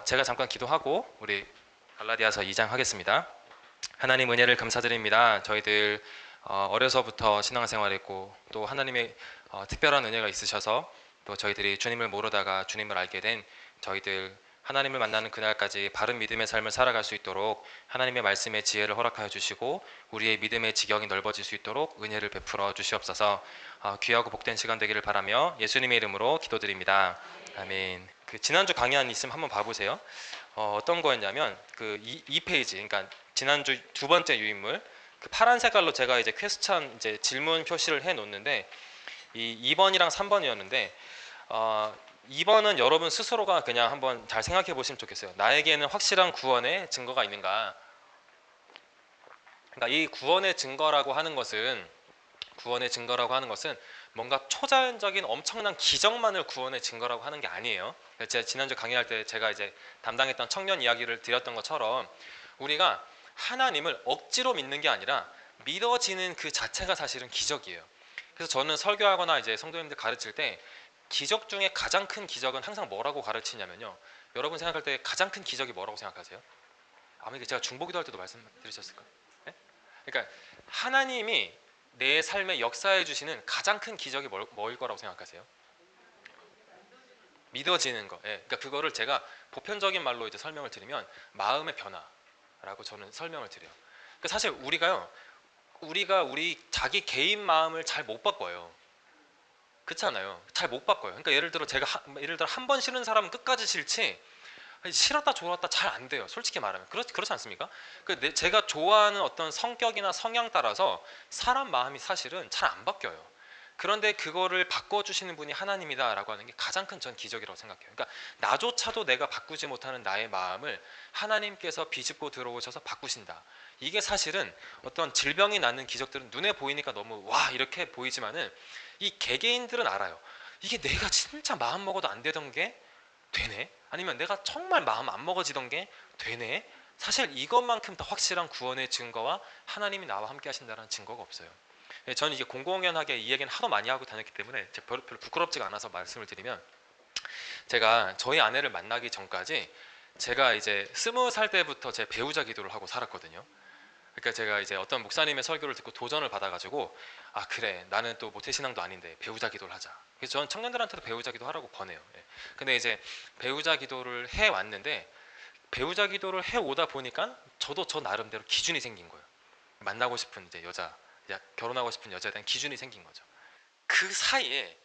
제가 잠깐 기도하고 우리 갈라디아서 2장 하겠습니다. 하나님 은혜를 감사드립니다. 저희들 어려서부터 신앙생활했고 또 하나님의 특별한 은혜가 있으셔서 또 저희들이 주님을 모르다가 주님을 알게 된 저희들 하나님을 만나는 그날까지 바른 믿음의 삶을 살아갈 수 있도록 하나님의 말씀의 지혜를 허락하여 주시고 우리의 믿음의 지경이 넓어질 수 있도록 은혜를 베풀어 주시옵소서. 귀하고 복된 시간 되기를 바라며 예수님의 이름으로 기도드립니다. 아멘. 그 지난주 강의 안 있으면 한번 봐보세요. 어떤 거였냐면 그 2페이지, 그러니까 지난주 두 번째 유인물, 그 파란 색깔로 제가 이제 퀘스천 이제 질문 표시를 해 놓는데 이 2번이랑 3번이었는데 2번은 여러분 스스로가 그냥 한번 잘 생각해 보시면 좋겠어요. 나에게는 확실한 구원의 증거가 있는가? 그러니까 이 구원의 증거라고 하는 것은 뭔가 초자연적인 엄청난 기적만을 구원의 증거라고 하는 게 아니에요. 제가 지난주 강의할 때 제가 이제 담당했던 청년 이야기를 드렸던 것처럼 우리가 하나님을 억지로 믿는 게 아니라 믿어지는 그 자체가 사실은 기적이에요. 그래서 저는 설교하거나 이제 성도님들 가르칠 때 기적 중에 가장 큰 기적은 항상 뭐라고 가르치냐면요. 여러분 생각할 때 가장 큰 기적이 뭐라고 생각하세요? 아마 제가 중보기도 할 때도 말씀드리셨을까요? 네? 그러니까 하나님이 내 삶에 역사해 주시는 가장 큰 기적이 뭐일 거라고 생각하세요? 믿어지는 거. 예. 그러니까 그거를 제가 보편적인 말로 이제 설명을 드리면 마음의 변화라고 저는 설명을 드려요. 그러니까 사실 우리가 우리 자기 개인 마음을 잘 못 바꿔요. 그렇잖아요. 잘 못 바꿔요. 그러니까 예를 들어 한 번 싫은 사람은 끝까지 싫지 싫었다 좋았다 잘 안 돼요. 솔직히 말하면 그렇지 않습니까? 제가 좋아하는 어떤 성격이나 성향 따라서 사람 마음이 사실은 잘 안 바뀌어요. 그런데 그거를 바꿔주시는 분이 하나님이다라고 하는 게 가장 큰 전 기적이라고 생각해요. 그러니까 나조차도 내가 바꾸지 못하는 나의 마음을 하나님께서 비집고 들어오셔서 바꾸신다. 이게 사실은 어떤 질병이 낫는 기적들은 눈에 보이니까 너무 와 이렇게 보이지만은 이 개개인들은 알아요. 이게 내가 진짜 마음 먹어도 안 되던 게 되네? 아니면 내가 정말 마음 안 먹어지던 게 되네? 사실 이것만큼 더 확실한 구원의 증거와 하나님이 나와 함께 하신다는 증거가 없어요. 저는 이게 공공연하게 이 얘기는 하도 많이 하고 다녔기 때문에 별로 부끄럽지가 않아서 말씀을 드리면 제가 저희 아내를 만나기 전까지 제가 이제 20살 때부터 제 배우자 기도를 하고 살았거든요. 그러니까 제가 이제 어떤 목사님의 설교를 듣고 도전을 받아가지고 아 그래 나는 또 모태신앙도 아닌데 배우자 기도를 하자. 그래서 저는 청년들한테도 배우자 기도 하라고 권해요. 예. 근데 이제 배우자 기도를 해 왔는데 배우자 기도를 해 오다 보니까 저도 저 나름대로 기준이 생긴 거예요. 만나고 싶은 이제 여자, 결혼하고 싶은 여자에 대한 기준이 생긴 거죠. 그 사이에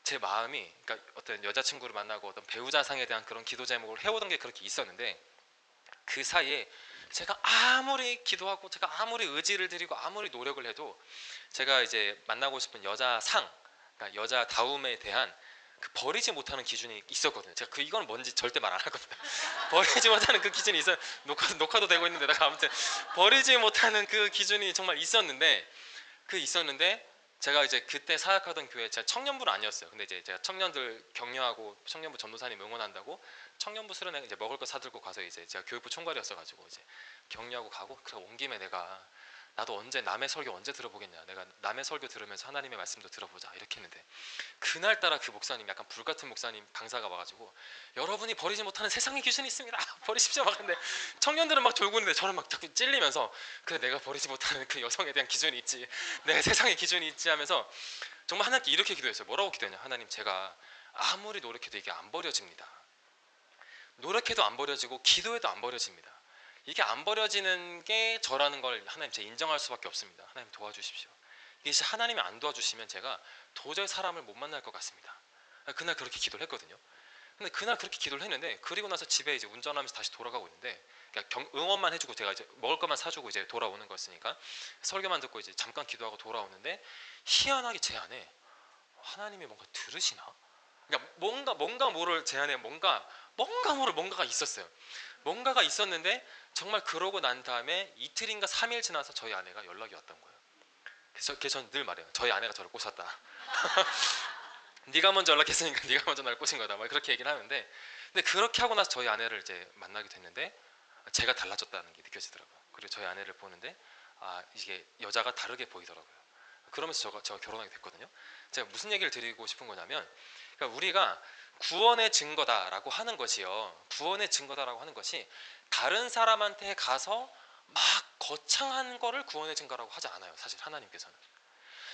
제 마음이 그러니까 어떤 여자친구를 만나고 어떤 배우자상에 대한 그런 기도 제목을 해오던 게 그렇게 있었는데 그 사이에 제가 아무리 기도하고 제가 아무리 의지를 드리고 아무리 노력을 해도 제가 이제 만나고 싶은 여자상, 그러니까 여자다움에 대한 그 버리지 못하는 기준이 있었거든요. 제가 이건 뭔지 절대 말 안 하거든요. 버리지 못하는 그 기준이 있어요. 녹화도 되고 있는데 내가 아무튼 버리지 못하는 그 기준이 정말 있었는데 제가 이제 그때 사역하던 교회 제가 청년부는 아니었어요. 근데 이제 제가 청년들 격려하고 청년부 전도사님 응원한다고 청년부 수련회 이제 먹을 거 사들고 가서 이제 제가 교육부 총괄이었어가지고 이제 격려하고 가고 그래 온 김에 내가 나도 언제 남의 설교 언제 들어보겠냐. 내가 남의 설교 들으면서 하나님의 말씀도 들어보자 이렇게 했는데 그날따라 그 목사님 약간 불같은 목사님 강사가 와가지고 여러분이 버리지 못하는 세상의 기준이 있습니다. 버리십시오 막 근데 청년들은 막 졸고 있는데 저는 막 자꾸 찔리면서 그래 내가 버리지 못하는 그 여성에 대한 기준이 있지 내 세상의 기준이 있지 하면서 정말 하나님께 이렇게 기도했어요. 뭐라고 기도했냐. 하나님 제가 아무리 노력해도 이게 안 버려집니다. 노력해도 안 버려지고 기도해도 안 버려집니다. 이게 안 버려지는 게 저라는 걸 하나님 제가 인정할 수밖에 없습니다. 하나님 도와주십시오. 이게 하나님이 안 도와주시면 제가 도저히 사람을 못 만날 것 같습니다. 그날 그렇게 기도를 했거든요. 근데 그날 그렇게 기도를 했는데 그리고 나서 집에 이제 운전하면서 다시 돌아가고 있는데 응원만 해주고 제가 이제 먹을 것만 사주고 이제 돌아오는 거였으니까 설교만 듣고 이제 잠깐 기도하고 돌아오는데 희한하게 제 안에 하나님이 뭔가 들으시나? 그러니까 뭔가 모를 제 안에 뭔가 모를 뭔가가 있었어요. 뭔가가 있었는데 정말 그러고 난 다음에 이틀인가 3일 지나서 저희 아내가 연락이 왔던 거예요. 그래서 저는 늘 말해요. 저희 아내가 저를 꼬셨다. 네가 먼저 연락했으니까 네가 먼저 날 꼬신 거다. 막 그렇게 얘기를 하는데 근데 그렇게 하고 나서 저희 아내를 이제 만나게 됐는데 제가 달라졌다는 게 느껴지더라고요. 그리고 저희 아내를 보는데 아 이게 여자가 다르게 보이더라고요. 그러면서 제가 결혼하게 됐거든요. 제가 무슨 얘기를 드리고 싶은 거냐면 그러니까 우리가 구원의 증거다라고 하는 것이요. 구원의 증거다라고 하는 것이 다른 사람한테 가서 막 거창한 거를 구원의 증거라고 하지 않아요. 사실 하나님께서는.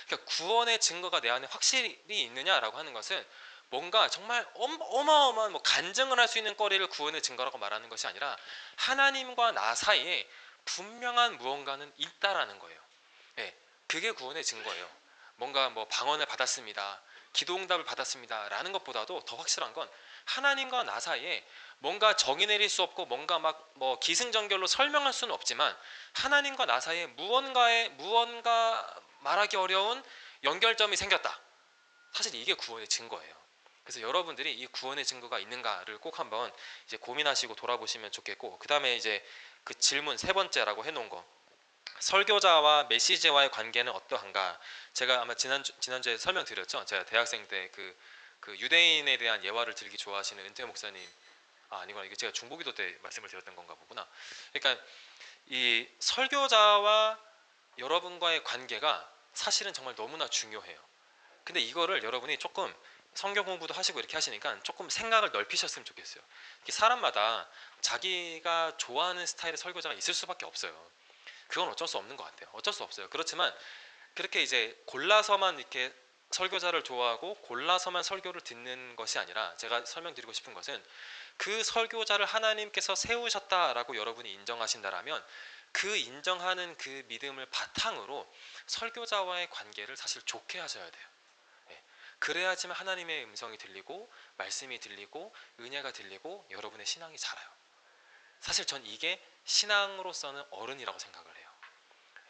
그러니까 구원의 증거가 내 안에 확실히 있느냐라고 하는 것은 뭔가 정말 어마어마한 뭐 간증을 할 수 있는 거리를 구원의 증거라고 말하는 것이 아니라 하나님과 나 사이에 분명한 무언가는 있다라는 거예요. 네, 그게 구원의 증거예요. 뭔가 뭐 방언을 받았습니다, 기도응답을 받았습니다 라는 것보다도 더 확실한 건 하나님과 나 사이에 뭔가 정의 내릴 수 없고 뭔가 막 뭐 기승전결로 설명할 수는 없지만 하나님과 나 사이에 무언가 말하기 어려운 연결점이 생겼다. 사실 이게 구원의 증거예요. 그래서 여러분들이 이 구원의 증거가 있는가를 꼭 한번 이제 고민하시고 돌아보시면 좋겠고, 그 다음에 이제 그 질문 세 번째라고 해놓은 거, 설교자와 메시지와의 관계는 어떠한가. 제가 아마 지난주에 설명드렸죠. 제가 대학생 때 그 유대인에 대한 예화를 들기 좋아하시는 은퇴 목사님, 아니구나, 이게 제가 중보기도 때 말씀을 드렸던 건가 보구나. 그러니까 이 설교자와 여러분과의 관계가 사실은 정말 너무나 중요해요. 근데 이거를 여러분이 조금 성경 공부도 하시고 이렇게 하시니까 조금 생각을 넓히셨으면 좋겠어요. 사람마다 자기가 좋아하는 스타일의 설교자가 있을 수밖에 없어요. 그건 어쩔 수 없는 것 같아요. 어쩔 수 없어요. 그렇지만 그렇게 이제 골라서만 이렇게 설교자를 좋아하고 골라서만 설교를 듣는 것이 아니라, 제가 설명드리고 싶은 것은 그 설교자를 하나님께서 세우셨다라고 여러분이 인정하신다라면 그 인정하는 그 믿음을 바탕으로 설교자와의 관계를 사실 좋게 하셔야 돼요. 예. 그래야지만 하나님의 음성이 들리고 말씀이 들리고 은혜가 들리고 여러분의 신앙이 자라요. 사실 전 이게 신앙으로서는 어른이라고 생각을 해요.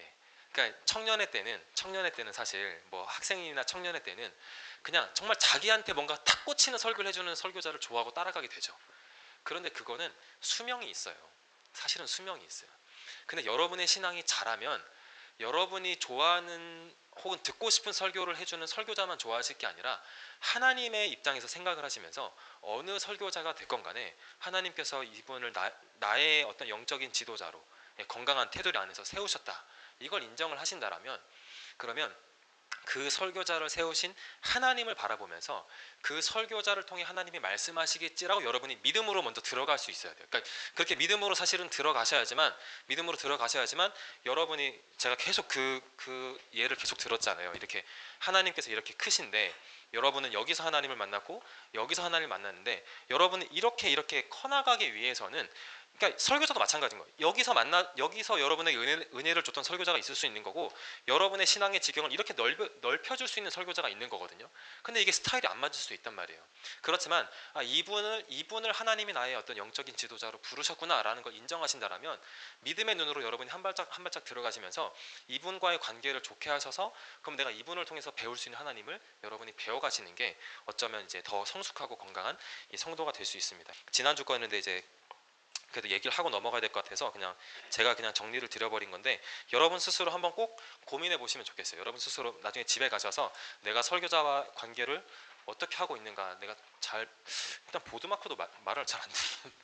예. 그러니까 청년의 때는 사실 뭐 학생이나 청년의 때는 그냥 정말 자기한테 뭔가 탁 꽂히는 설교를 해주는 설교자를 좋아하고 따라가게 되죠. 그런데 그거는 수명이 있어요. 사실은 수명이 있어요. 근데 여러분의 신앙이 자라면 여러분이 좋아하는 혹은 듣고 싶은 설교를 해주는 설교자만 좋아하실 게 아니라 하나님의 입장에서 생각을 하시면서 어느 설교자가 됐건 간에 하나님께서 이분을 나의 어떤 영적인 지도자로 건강한 테두리 안에서 세우셨다, 이걸 인정을 하신다라면, 그러면 그 설교자를 세우신 하나님을 바라보면서 그 설교자를 통해 하나님이 말씀하시겠지라고 여러분이 믿음으로 먼저 들어갈 수 있어야 돼요. 그러니까 그렇게 믿음으로 사실은 들어가셔야지만 여러분이, 제가 계속 그 예를 계속 들었잖아요. 이렇게 하나님께서 이렇게 크신데 여러분은 여기서 하나님을 만났고 여기서 하나님을 만났는데, 여러분은 이렇게 커나가기 위해서는, 그러니까 설교자도 마찬가지인 거예요. 여기서 여러분에게 은혜를 줬던 설교자가 있을 수 있는 거고, 여러분의 신앙의 지경을 이렇게 넓혀줄 수 있는 설교자가 있는 거거든요. 근데 이게 스타일이 안 맞을 수 있단 말이에요. 그렇지만 이분을 하나님이 나의 어떤 영적인 지도자로 부르셨구나라는 걸 인정하신다라면 믿음의 눈으로 여러분이 한 발짝 들어가시면서 이분과의 관계를 좋게 하셔서, 그럼 내가 이분을 통해서 배울 수 있는 하나님을 여러분이 배워가시는 게 어쩌면 이제 더 성숙하고 건강한 이 성도가 될 수 있습니다. 지난주 거였는데 이제 그래도 얘기를 하고 넘어가야 될 것 같아서 제가 그냥 정리를 드려버린 건데, 여러분 스스로 한번 꼭 고민해 보시면 좋겠어요. 여러분 스스로 나중에 집에 가셔서 내가 설교자와 관계를 어떻게 하고 있는가, 내가 일단 보드마크도 말을 잘 안 듣는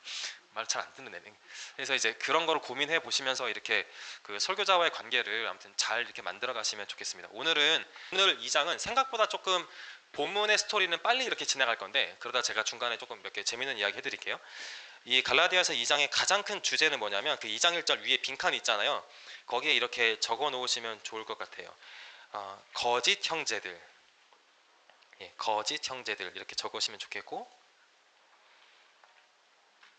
말 잘 안 듣는 애네. 그래서 이제 그런 거를 고민해 보시면서 이렇게 그 설교자와의 관계를 아무튼 잘 이렇게 만들어 가시면 좋겠습니다. 오늘 2장은 생각보다 조금, 본문의 스토리는 빨리 이렇게 지나갈 건데 그러다 제가 중간에 조금 몇 개 재밌는 이야기 해드릴게요. 이 갈라디아서 2장의 가장 큰 주제는 뭐냐면 그 2장 1절 위에 빈칸이 있잖아요. 거기에 이렇게 적어 놓으시면 좋을 것 같아요. 거짓 형제들, 거짓 형제들 이렇게 적으시면 좋겠고,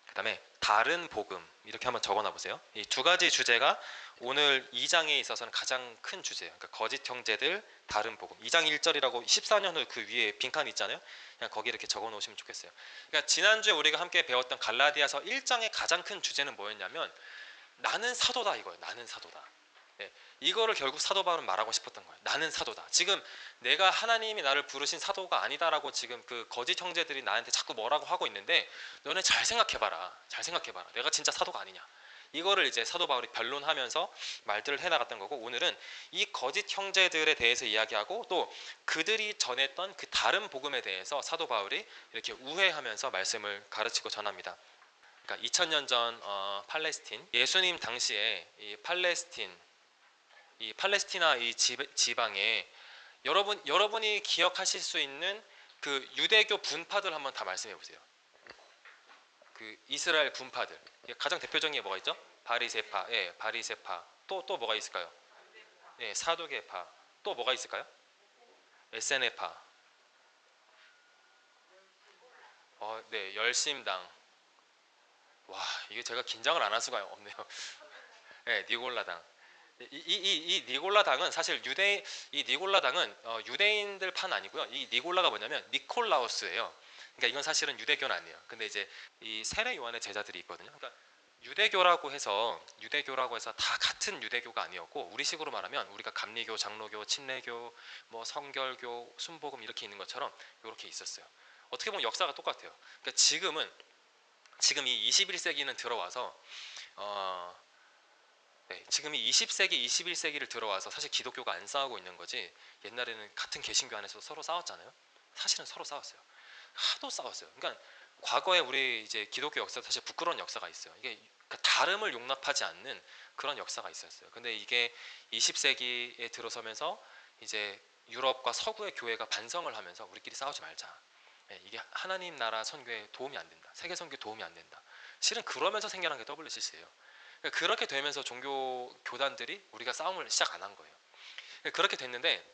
그 다음에 다른 복음 이렇게 한번 적어놔 보세요. 이 두 가지 주제가 오늘 2장에 있어서는 가장 큰 주제예요. 그러니까 거짓 형제들, 다른 복음. 2장 1절이라고 14년 후 그 위에 빈칸 있잖아요. 그냥 거기 이렇게 적어 놓으시면 좋겠어요. 그러니까 지난주에 우리가 함께 배웠던 갈라디아서 1장의 가장 큰 주제는 뭐였냐면 나는 사도다 이거예요. 나는 사도다. 네, 이거를 결국 사도 바울은 말하고 싶었던 거예요. 나는 사도다. 지금 내가 하나님이 나를 부르신 사도가 아니다라고 지금 그 거짓 형제들이 나한테 자꾸 뭐라고 하고 있는데, 너네 잘 생각해봐라. 잘 생각해봐라. 내가 진짜 사도가 아니냐. 이거를 이제 사도 바울이 변론하면서 말들을 해나갔던 거고, 오늘은 이 거짓 형제들에 대해서 이야기하고 또 그들이 전했던 그 다른 복음에 대해서 사도 바울이 이렇게 우회하면서 말씀을 가르치고 전합니다. 그러니까 2000년 전 팔레스틴, 예수님 당시에 이 팔레스티나 이 지방에 여러분이 기억하실 수 있는 그 유대교 분파들 한번 다 말씀해 보세요. 그 이스라엘 분파들 가장 대표적인 게 뭐가 있죠? 바리새파, 예, 바리새파. 또 뭐가 있을까요? 예, 사두개파. 또 뭐가 있을까요? 에세네파. 네, 열심당. 와, 이게 제가 긴장을 안 할 수가 없네요. 네, 니골라당. 이 니골라당은 사실 이 니골라당은 유대인들 판 아니고요. 이 니골라가 뭐냐면 니콜라우스예요. 그러니까 이건 사실은 유대교는 아니에요. 근데 이제 이 세례 요한의 제자들이 있거든요. 그러니까 유대교라고 해서 다 같은 유대교가 아니었고, 우리식으로 말하면 우리가 감리교, 장로교, 침례교, 뭐 성결교, 순복음 이렇게 있는 것처럼 이렇게 있었어요. 어떻게 보면 역사가 똑같아요. 그러니까 지금 이 21세기는 들어와서 네, 지금 이 20세기, 21세기를 들어와서 사실 기독교가 안 싸우고 있는 거지, 옛날에는 같은 개신교 안에서 서로 싸웠잖아요. 사실은 서로 싸웠어요. 하도 싸웠어요. 그러니까 과거에 우리 이제 기독교 역사도 사실 부끄러운 역사가 있어요. 이게 그러니까 다름을 용납하지 않는 그런 역사가 있었어요. 근데 이게 20세기에 들어서면서 이제 유럽과 서구의 교회가 반성을 하면서 우리끼리 싸우지 말자. 네, 이게 하나님 나라 선교에 도움이 안 된다. 세계 선교에 도움이 안 된다. 실은 그러면서 생겨난 게 WCC예요. 그렇게 되면서 종교 교단들이 우리가 싸움을 시작 안 한 거예요. 그렇게 됐는데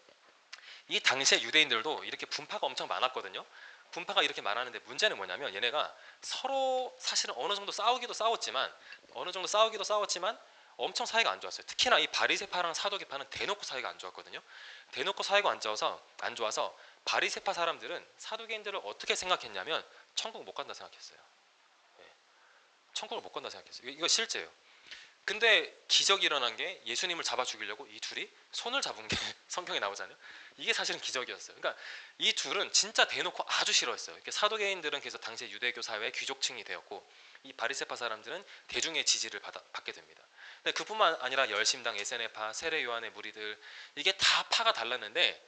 이 당시에 유대인들도 이렇게 분파가 엄청 많았거든요. 분파가 이렇게 많았는데 문제는 뭐냐면 얘네가 서로 사실은 어느 정도 싸우기도 싸웠지만 엄청 사이가 안 좋았어요. 특히나 이 바리새파랑 사두개파는 대놓고 사이가 안 좋았거든요. 대놓고 사이가 안 좋아서 바리새파 사람들은 사두개인들을 어떻게 생각했냐면 천국 못 간다 생각했어요. 예, 천국을 못 간다 생각했어요. 이거 실제예요. 근데 기적이 일어난 게 예수님을 잡아 죽이려고 이 둘이 손을 잡은 게 성경에 나오잖아요. 이게 사실은 기적이었어요. 그러니까 이 둘은 진짜 대놓고 아주 싫어했어요. 사도계인들은 그래서 당시 유대교 사회의 귀족층이 되었고, 이 바리새파 사람들은 대중의 지지를 받게 됩니다. 근데 그뿐만 아니라 열심당, 에세네파, 세례 요한의 무리들, 이게 다 파가 달랐는데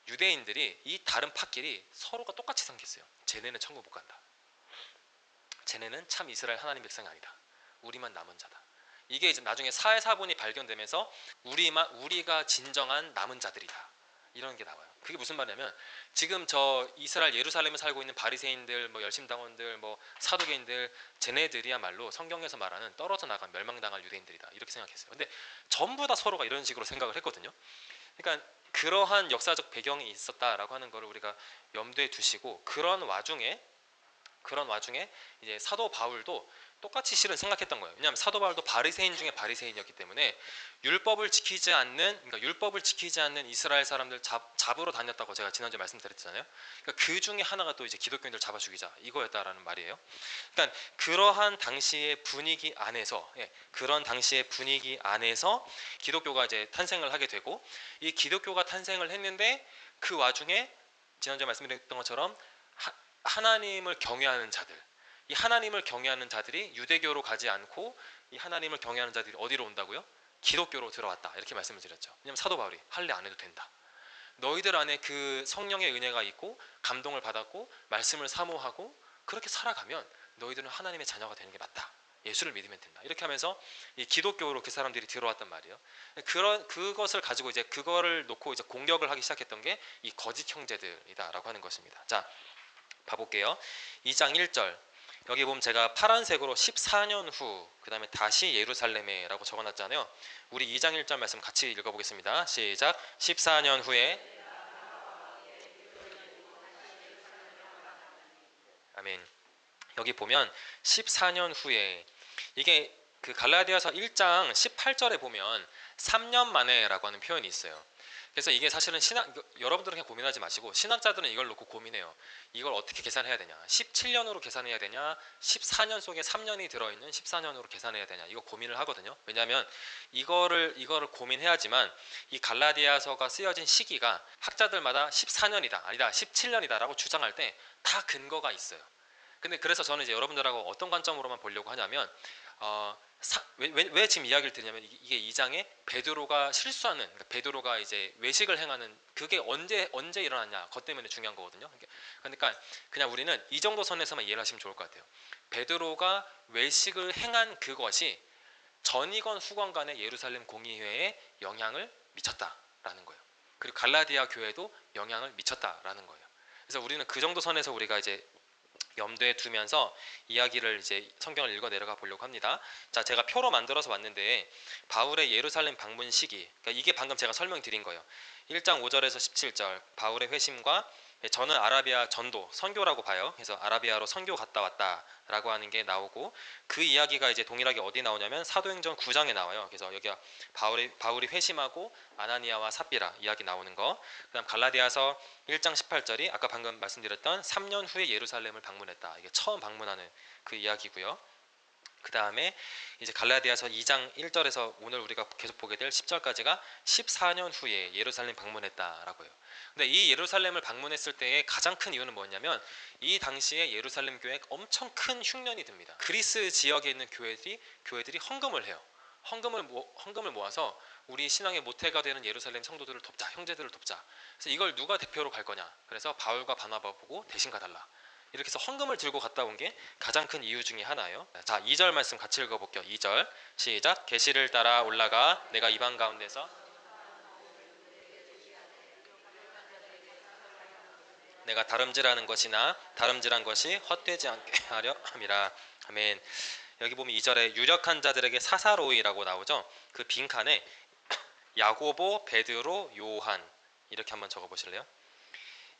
유대인들이 이 다른 파끼리 서로가 똑같이 생각했어요. 쟤네는 천국 못 간다. 쟤네는 참 이스라엘 하나님 백성이 아니다. 우리만 남은 자다. 이게 이제 나중에 사회사본이 발견되면서 우리가 진정한 남은 자들이다, 이런 게 나와요. 그게 무슨 말이냐면 지금 저 이스라엘 예루살렘에 살고 있는 바리새인들, 뭐 열심당원들, 뭐 사두개인들, 쟤네들이야말로 성경에서 말하는 떨어져 나간 멸망당할 유대인들이다, 이렇게 생각했어요. 근데 전부 다 서로가 이런 식으로 생각을 했거든요. 그러니까 그러한 역사적 배경이 있었다라고 하는 것을 우리가 염두에 두시고, 그런 와중에 이제 사도 바울도 똑같이 실은 생각했던 거예요. 왜냐하면 사도 바울도 바리새인 중에 바리새인이었기 때문에 율법을 지키지 않는 이스라엘 사람들 잡으러 다녔다고 제가 지난주에 말씀드렸잖아요. 그러니까 그 중에 하나가 또 이제 기독교인들 잡아 죽이자, 이거였다라는 말이에요. 그러니까 그러한 당시의 분위기 안에서, 그런 당시의 분위기 안에서 기독교가 이제 탄생을 하게 되고, 이 기독교가 탄생을 했는데 그 와중에 지난주에 말씀드렸던 것처럼 하나님을 경외하는 자들, 이 하나님을 경외하는 자들이 유대교로 가지 않고 이 하나님을 경외하는 자들이 어디로 온다고요? 기독교로 들어왔다, 이렇게 말씀을 드렸죠. 왜냐하면 사도 바울이 할례 안 해도 된다. 너희들 안에 그 성령의 은혜가 있고 감동을 받았고 말씀을 사모하고 그렇게 살아가면 너희들은 하나님의 자녀가 되는 게 맞다. 예수를 믿으면 된다. 이렇게 하면서 이 기독교로 그 사람들이 들어왔단 말이에요. 그것을 가지고 이제 그거를 놓고 이제 공격을 하기 시작했던 게 이 거짓 형제들이다라고 하는 것입니다. 자, 봐볼게요. 2장 1절. 여기 보면 제가 파란색으로 14년 후, 그 다음에 다시 예루살렘에 라고 적어놨잖아요. 우리 2장 1절 말씀 같이 읽어보겠습니다. 시작. 14년 후에, 아멘. 여기 보면 14년 후에, 이게 그 갈라디아서 1장 18절에 보면 3년 만에 라고 하는 표현이 있어요. 그래서 이게 사실은 여러분들은 그냥 고민하지 마시고 신학자들은 이걸 놓고 고민해요. 이걸 어떻게 계산해야 되냐, 17년으로 계산해야 되냐, 14년 속에 3년이 들어있는 14년으로 계산해야 되냐, 이거 고민을 하거든요. 왜냐하면 이거를 고민해야지만 이 갈라디아서가 쓰여진 시기가 학자들마다 14년이다, 아니다 17년이다 라고 주장할 때 다 근거가 있어요. 근데 그래서 저는 이제 여러분들하고 어떤 관점으로만 보려고 하냐면, 왜 지금 이야기를 드리냐면, 이게 2장에 베드로가 실수하는, 그러니까 베드로가 이제 외식을 행하는 그게 언제 일어났냐, 그것 때문에 중요한 거거든요. 그러니까 그냥 우리는 이 정도 선에서만 이해를 하시면 좋을 것 같아요. 베드로가 외식을 행한 그것이 전이건 후건 간의 예루살렘 공의회에 영향을 미쳤다라는 거예요. 그리고 갈라디아 교회도 영향을 미쳤다라는 거예요. 그래서 우리는 그 정도 선에서 우리가 이제 염두에 두면서 이야기를 이제 성경을 읽어 내려가 보려고 합니다. 자, 제가 표로 만들어서 왔는데 바울의 예루살렘 방문 시기, 그러니까 이게 방금 제가 설명드린 거예요. 1장 5절에서 17절 바울의 회심과 저는 아라비아 전도 선교라고 봐요. 그래서 아라비아로 선교 갔다 왔다라고 하는 게 나오고 그 이야기가 이제 동일하게 어디 나오냐면 사도행전 9장에 나와요. 그래서 여기가 바울이 회심하고 아나니아와 삽비라 이야기 나오는 거. 그다음 갈라디아서 1장 18절이 아까 방금 말씀드렸던 3년 후에 예루살렘을 방문했다. 이게 처음 방문하는 그 이야기고요. 그 다음에 이제 갈라디아서 2장 1절에서 오늘 우리가 계속 보게 될 10절까지가 14년 후에 예루살렘 방문했다라고 해요. 근데 이 예루살렘을 방문했을 때의 가장 큰 이유는 뭐냐면 이 당시에 예루살렘 교회에 엄청 큰 흉년이 듭니다. 그리스 지역에 있는 교회들이 헌금을 해요. 헌금을 모아서 우리 신앙의 모태가 되는 예루살렘 성도들을 돕자, 형제들을 돕자. 그래서 이걸 누가 대표로 갈 거냐? 그래서 바울과 바나바 보고 대신 가달라. 이렇게 해서 헌금을 들고 갔다 온 게 가장 큰 이유 중에 하나예요. 자, 2절 말씀 같이 읽어볼게요. 2절 시작. 계시를 따라 올라가 내가 이방 가운데서 내가 다름질하는 것이나 다름질한 것이 헛되지 않게 하려 함이라. 아멘. 여기 보면 2절에 유력한 자들에게 사사로이라고 나오죠. 그 빈칸에 야고보, 베드로, 요한 이렇게 한번 적어보실래요?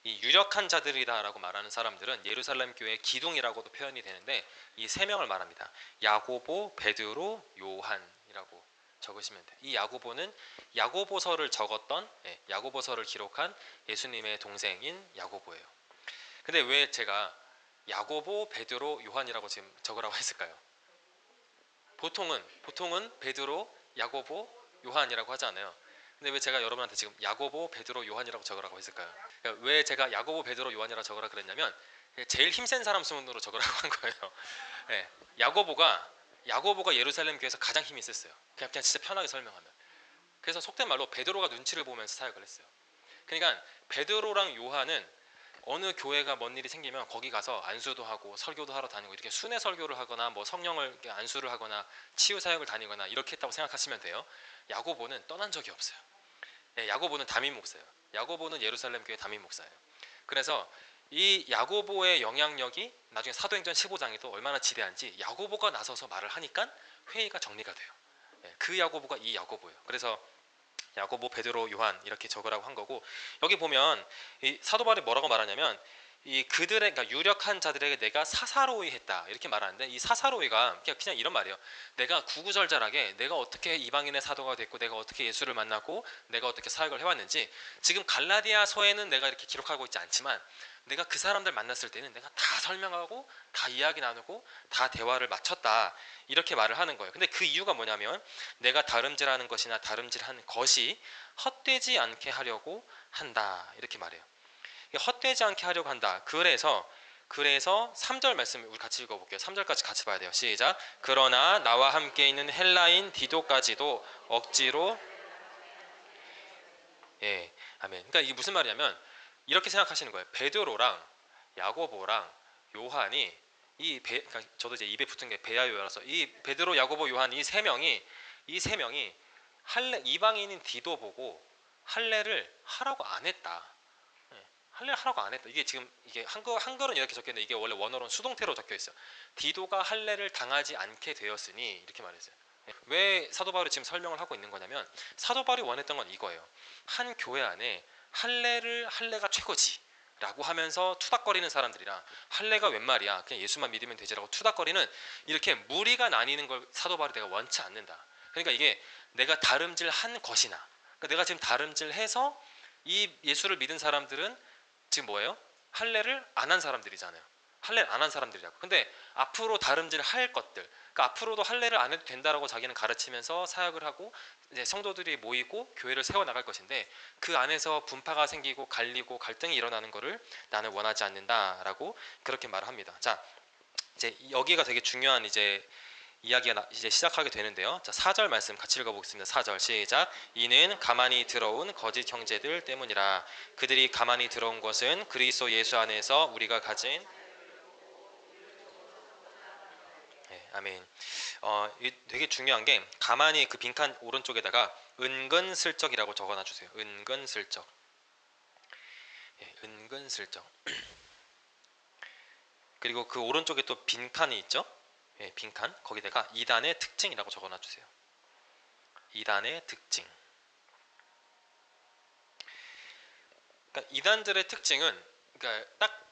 이 유력한 자들이다라고 말하는 사람들은 예루살렘 교회의 기둥이라고도 표현이 되는데 이 세 명을 말합니다. 야고보, 베드로, 요한이라고 적으시면 돼요. 이 야고보는 야고보서를 적었던 야고보서를 기록한 예수님의 동생인 야고보예요. 근데 왜 제가 야고보, 베드로, 요한이라고 지금 적으라고 했을까요? 보통은 베드로, 야고보, 요한이라고 하지 않아요. 근데 왜 제가 여러분한테 지금 야고보, 베드로, 요한이라고 적으라고 했을까요? 그러니까 왜 제가 야고보, 베드로, 요한이라고 적으라 그랬냐면 제일 힘센 사람 순으로 적으라고 한 거예요. 네, 야고보가 예루살렘 교회에서 가장 힘이 있었어요. 그냥 진짜 편하게 설명하면. 그래서 속된 말로 베드로가 눈치를 보면서 사역을 했어요. 그러니까 베드로랑 요한은 어느 교회가 뭔 일이 생기면 거기 가서 안수도 하고 설교도 하러 다니고 이렇게 순회 설교를 하거나 뭐 성령을 안수를 하거나 치유 사역을 다니거나 이렇게 했다고 생각하시면 돼요. 야고보는 떠난 적이 없어요. 네, 야고보는 담임 목사예요. 야고보는 예루살렘 교회 담임 목사예요. 그래서 이 야고보의 영향력이 나중에 사도행전 15장에도 얼마나 지대한지 야고보가 나서서 말을 하니까 회의가 정리가 돼요. 네, 그 야고보가 이 야고보예요. 그래서 야고보, 베드로, 요한 이렇게 적으라고 한 거고 여기 보면 이 사도 바울이 뭐라고 말하냐면 이 그들의 그러니까 유력한 자들에게 내가 사사로이 했다 이렇게 말하는데 이 사사로이가 그냥 이런 말이에요. 내가 구구절절하게 내가 어떻게 이방인의 사도가 됐고 내가 어떻게 예수를 만났고 내가 어떻게 사역을 해왔는지 지금 갈라디아서에는 내가 이렇게 기록하고 있지 않지만 내가 그 사람들 만났을 때는 내가 다 설명하고 다 이야기 나누고 다 대화를 마쳤다 이렇게 말을 하는 거예요. 근데 그 이유가 뭐냐면 내가 다름질하는 것이나 다름질하는 것이 헛되지 않게 하려고 한다 이렇게 말해요. 헛되지 않게 하려고 한다. 그래서 3절 말씀 우리 같이 읽어볼게요. 3절까지 같이 봐야 돼요. 시작. 그러나 나와 함께 있는 헬라인 디도까지도 억지로 아멘. 그러니까 이게 무슨 말이냐면 이렇게 생각하시는 거예요. 베드로랑 야고보랑 요한이 그러니까 저도 이제 입에 붙은 게 베야요라서 이 베드로, 야고보, 요한 이 세 명이 이방인인 디도 보고 할례를 하라고 안 했다. 할례를 하라고 안 했다. 이게 지금 이게 한글은 이렇게 적혀있는데 이게 원래 원어로는 수동태로 적혀 있어요. 디도가 할례를 당하지 않게 되었으니 이렇게 말했어요. 왜 사도 바울이 지금 설명을 하고 있는 거냐면 사도 바울이 원했던 건 이거예요. 한 교회 안에 할례가 최고지 라고 하면서 투닥거리는 사람들이랑 할례가 웬 말이야 그냥 예수만 믿으면 되지라고 투닥거리는 이렇게 무리가 나뉘는 걸 사도 바울이 내가 원치 않는다. 그러니까 이게 내가 다름질한 것이나 그러니까 내가 지금 다름질해서 이 예수를 믿은 사람들은 지금 뭐예요? 할례를 안 한 사람들이잖아요. 할례를 안 한 사람들이라고. 근데 앞으로 다름질 할 것들, 그러니까 앞으로도 할례를 안 해도 된다라고 자기는 가르치면서 사역을 하고 이제 성도들이 모이고 교회를 세워 나갈 것인데 그 안에서 분파가 생기고 갈리고 갈등이 일어나는 것을 나는 원하지 않는다라고 그렇게 말을 합니다. 자, 이제 여기가 되게 중요한 이제 이야기가 이제 시작하게 되는데요. 자, 4절 말씀 같이 읽어보겠습니다. 4절 시작. 이는 가만히 들어온 거짓 형제들 때문이라. 그들이 가만히 들어온 것은 그리스도 예수 안에서 우리가 가진 아멘. 되게 중요한 게 가만히 그 빈칸 오른쪽에다가 은근슬쩍이라고 적어놔 주세요. 은근슬쩍. 은근슬쩍. 그리고 그 오른쪽에 또 빈칸이 있죠. 예, 빈칸. 거기다가 이단의 특징이라고 적어놔주세요. 이단의 특징. 그러니까 이단들의 특징은, 그러니까 딱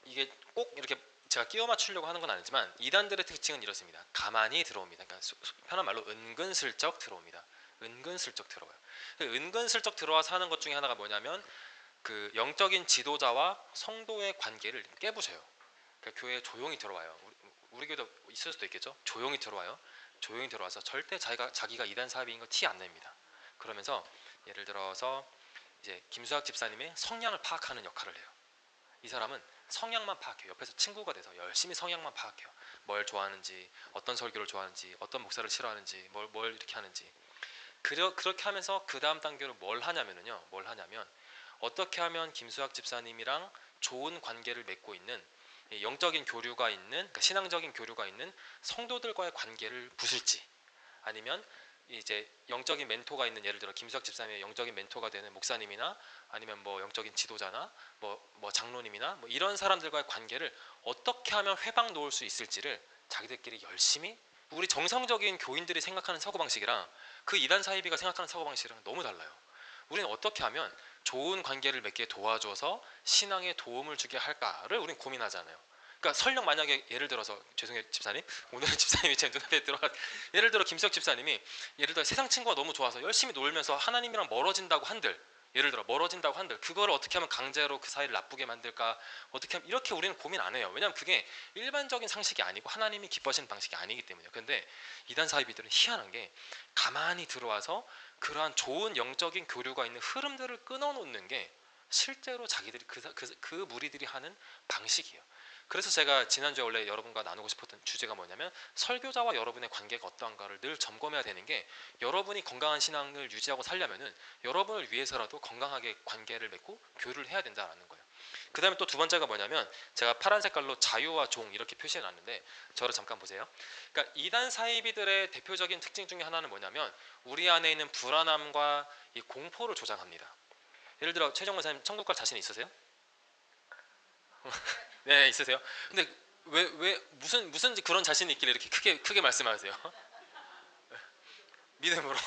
이게 꼭 이렇게 제가 끼워 맞추려고 하는 건 아니지만, 이단들의 특징은 이렇습니다. 가만히 들어옵니다. 그러니까 편한 말로 은근슬쩍 들어옵니다. 은근슬쩍 들어와요. 은근슬쩍 들어와서 하는 것 중에 하나가 뭐냐면, 그 영적인 지도자와 성도의 관계를 깨부셔요. 그러니까 교회에 조용히 들어와요. 우리 교회도 있을 수도 있겠죠. 조용히 들어와요. 조용히 들어와서 절대 자기가 이단 사업인 거 티 안 냅니다. 그러면서 예를 들어서 이제 김수학 집사님의 성향을 파악하는 역할을 해요. 이 사람은 성향만 파악해요. 옆에서 친구가 돼서 열심히 성향만 파악해요. 뭘 좋아하는지, 어떤 설교를 좋아하는지, 어떤 목사를 싫어하는지, 뭘 이렇게 하는지. 그렇게 하면서 그 다음 단계로 뭘 하냐면 어떻게 하면 김수학 집사님이랑 좋은 관계를 맺고 있는, 영적인 교류가 있는, 그러니까 신앙적인 교류가 있는 성도들과의 관계를 부술지, 아니면 이제 영적인 멘토가 있는, 예를 들어 김수학 집사님의 영적인 멘토가 되는 목사님이나 아니면 뭐 영적인 지도자나 뭐 장로님이나 뭐 이런 사람들과의 관계를 어떻게 하면 회방 놓을 수 있을지를 자기들끼리 열심히, 우리 정상적인 교인들이 생각하는 사고방식이랑 그 이단 사이비가 생각하는 사고방식이랑 너무 달라요. 우리는 어떻게 하면 좋은 관계를 맺게 도와줘서 신앙에 도움을 주게 할까를 우리는 고민하잖아요. 그러니까 설령 만약에 예를 들어서, 죄송해요 집사님, 오늘은 집사님이 제 눈앞에 들어가, 예를 들어 김수혁 집사님이 예를 들어 세상 친구가 너무 좋아서 열심히 놀면서 하나님이랑 멀어진다고 한들, 예를 들어 멀어진다고 한들 그거를 어떻게 하면 강제로 그 사이를 나쁘게 만들까, 어떻게 하면, 이렇게 우리는 고민 안 해요. 왜냐하면 그게 일반적인 상식이 아니고 하나님이 기뻐하시는 방식이 아니기 때문이에요. 근데 이단 사이비들은 희한한 게 가만히 들어와서 그러한 좋은 영적인 교류가 있는 흐름들을 끊어놓는 게 실제로 자기들이 그 무리들이 하는 방식이에요. 그래서 제가 지난주에 원래 여러분과 나누고 싶었던 주제가 뭐냐면, 설교자와 여러분의 관계가 어떠한가를 늘 점검해야 되는 게, 여러분이 건강한 신앙을 유지하고 살려면은 여러분을 위해서라도 건강하게 관계를 맺고 교류를 해야 된다는 거예요. 그 다음에 또 두 번째가 뭐냐면, 제가 파란 색깔로 자유와 종 이렇게 표시해 놨는데 저를 잠깐 보세요. 그러니까 이단 사이비들의 대표적인 특징 중에 하나는 뭐냐면, 우리 안에 있는 불안함과 이 공포를 조장합니다. 예를 들어 최정 목사님 천국 갈 자신 있으세요? 네, 있으세요. 근데 왜 무슨 그런 자신이 있길래 이렇게 크게 말씀하세요? 믿음으로.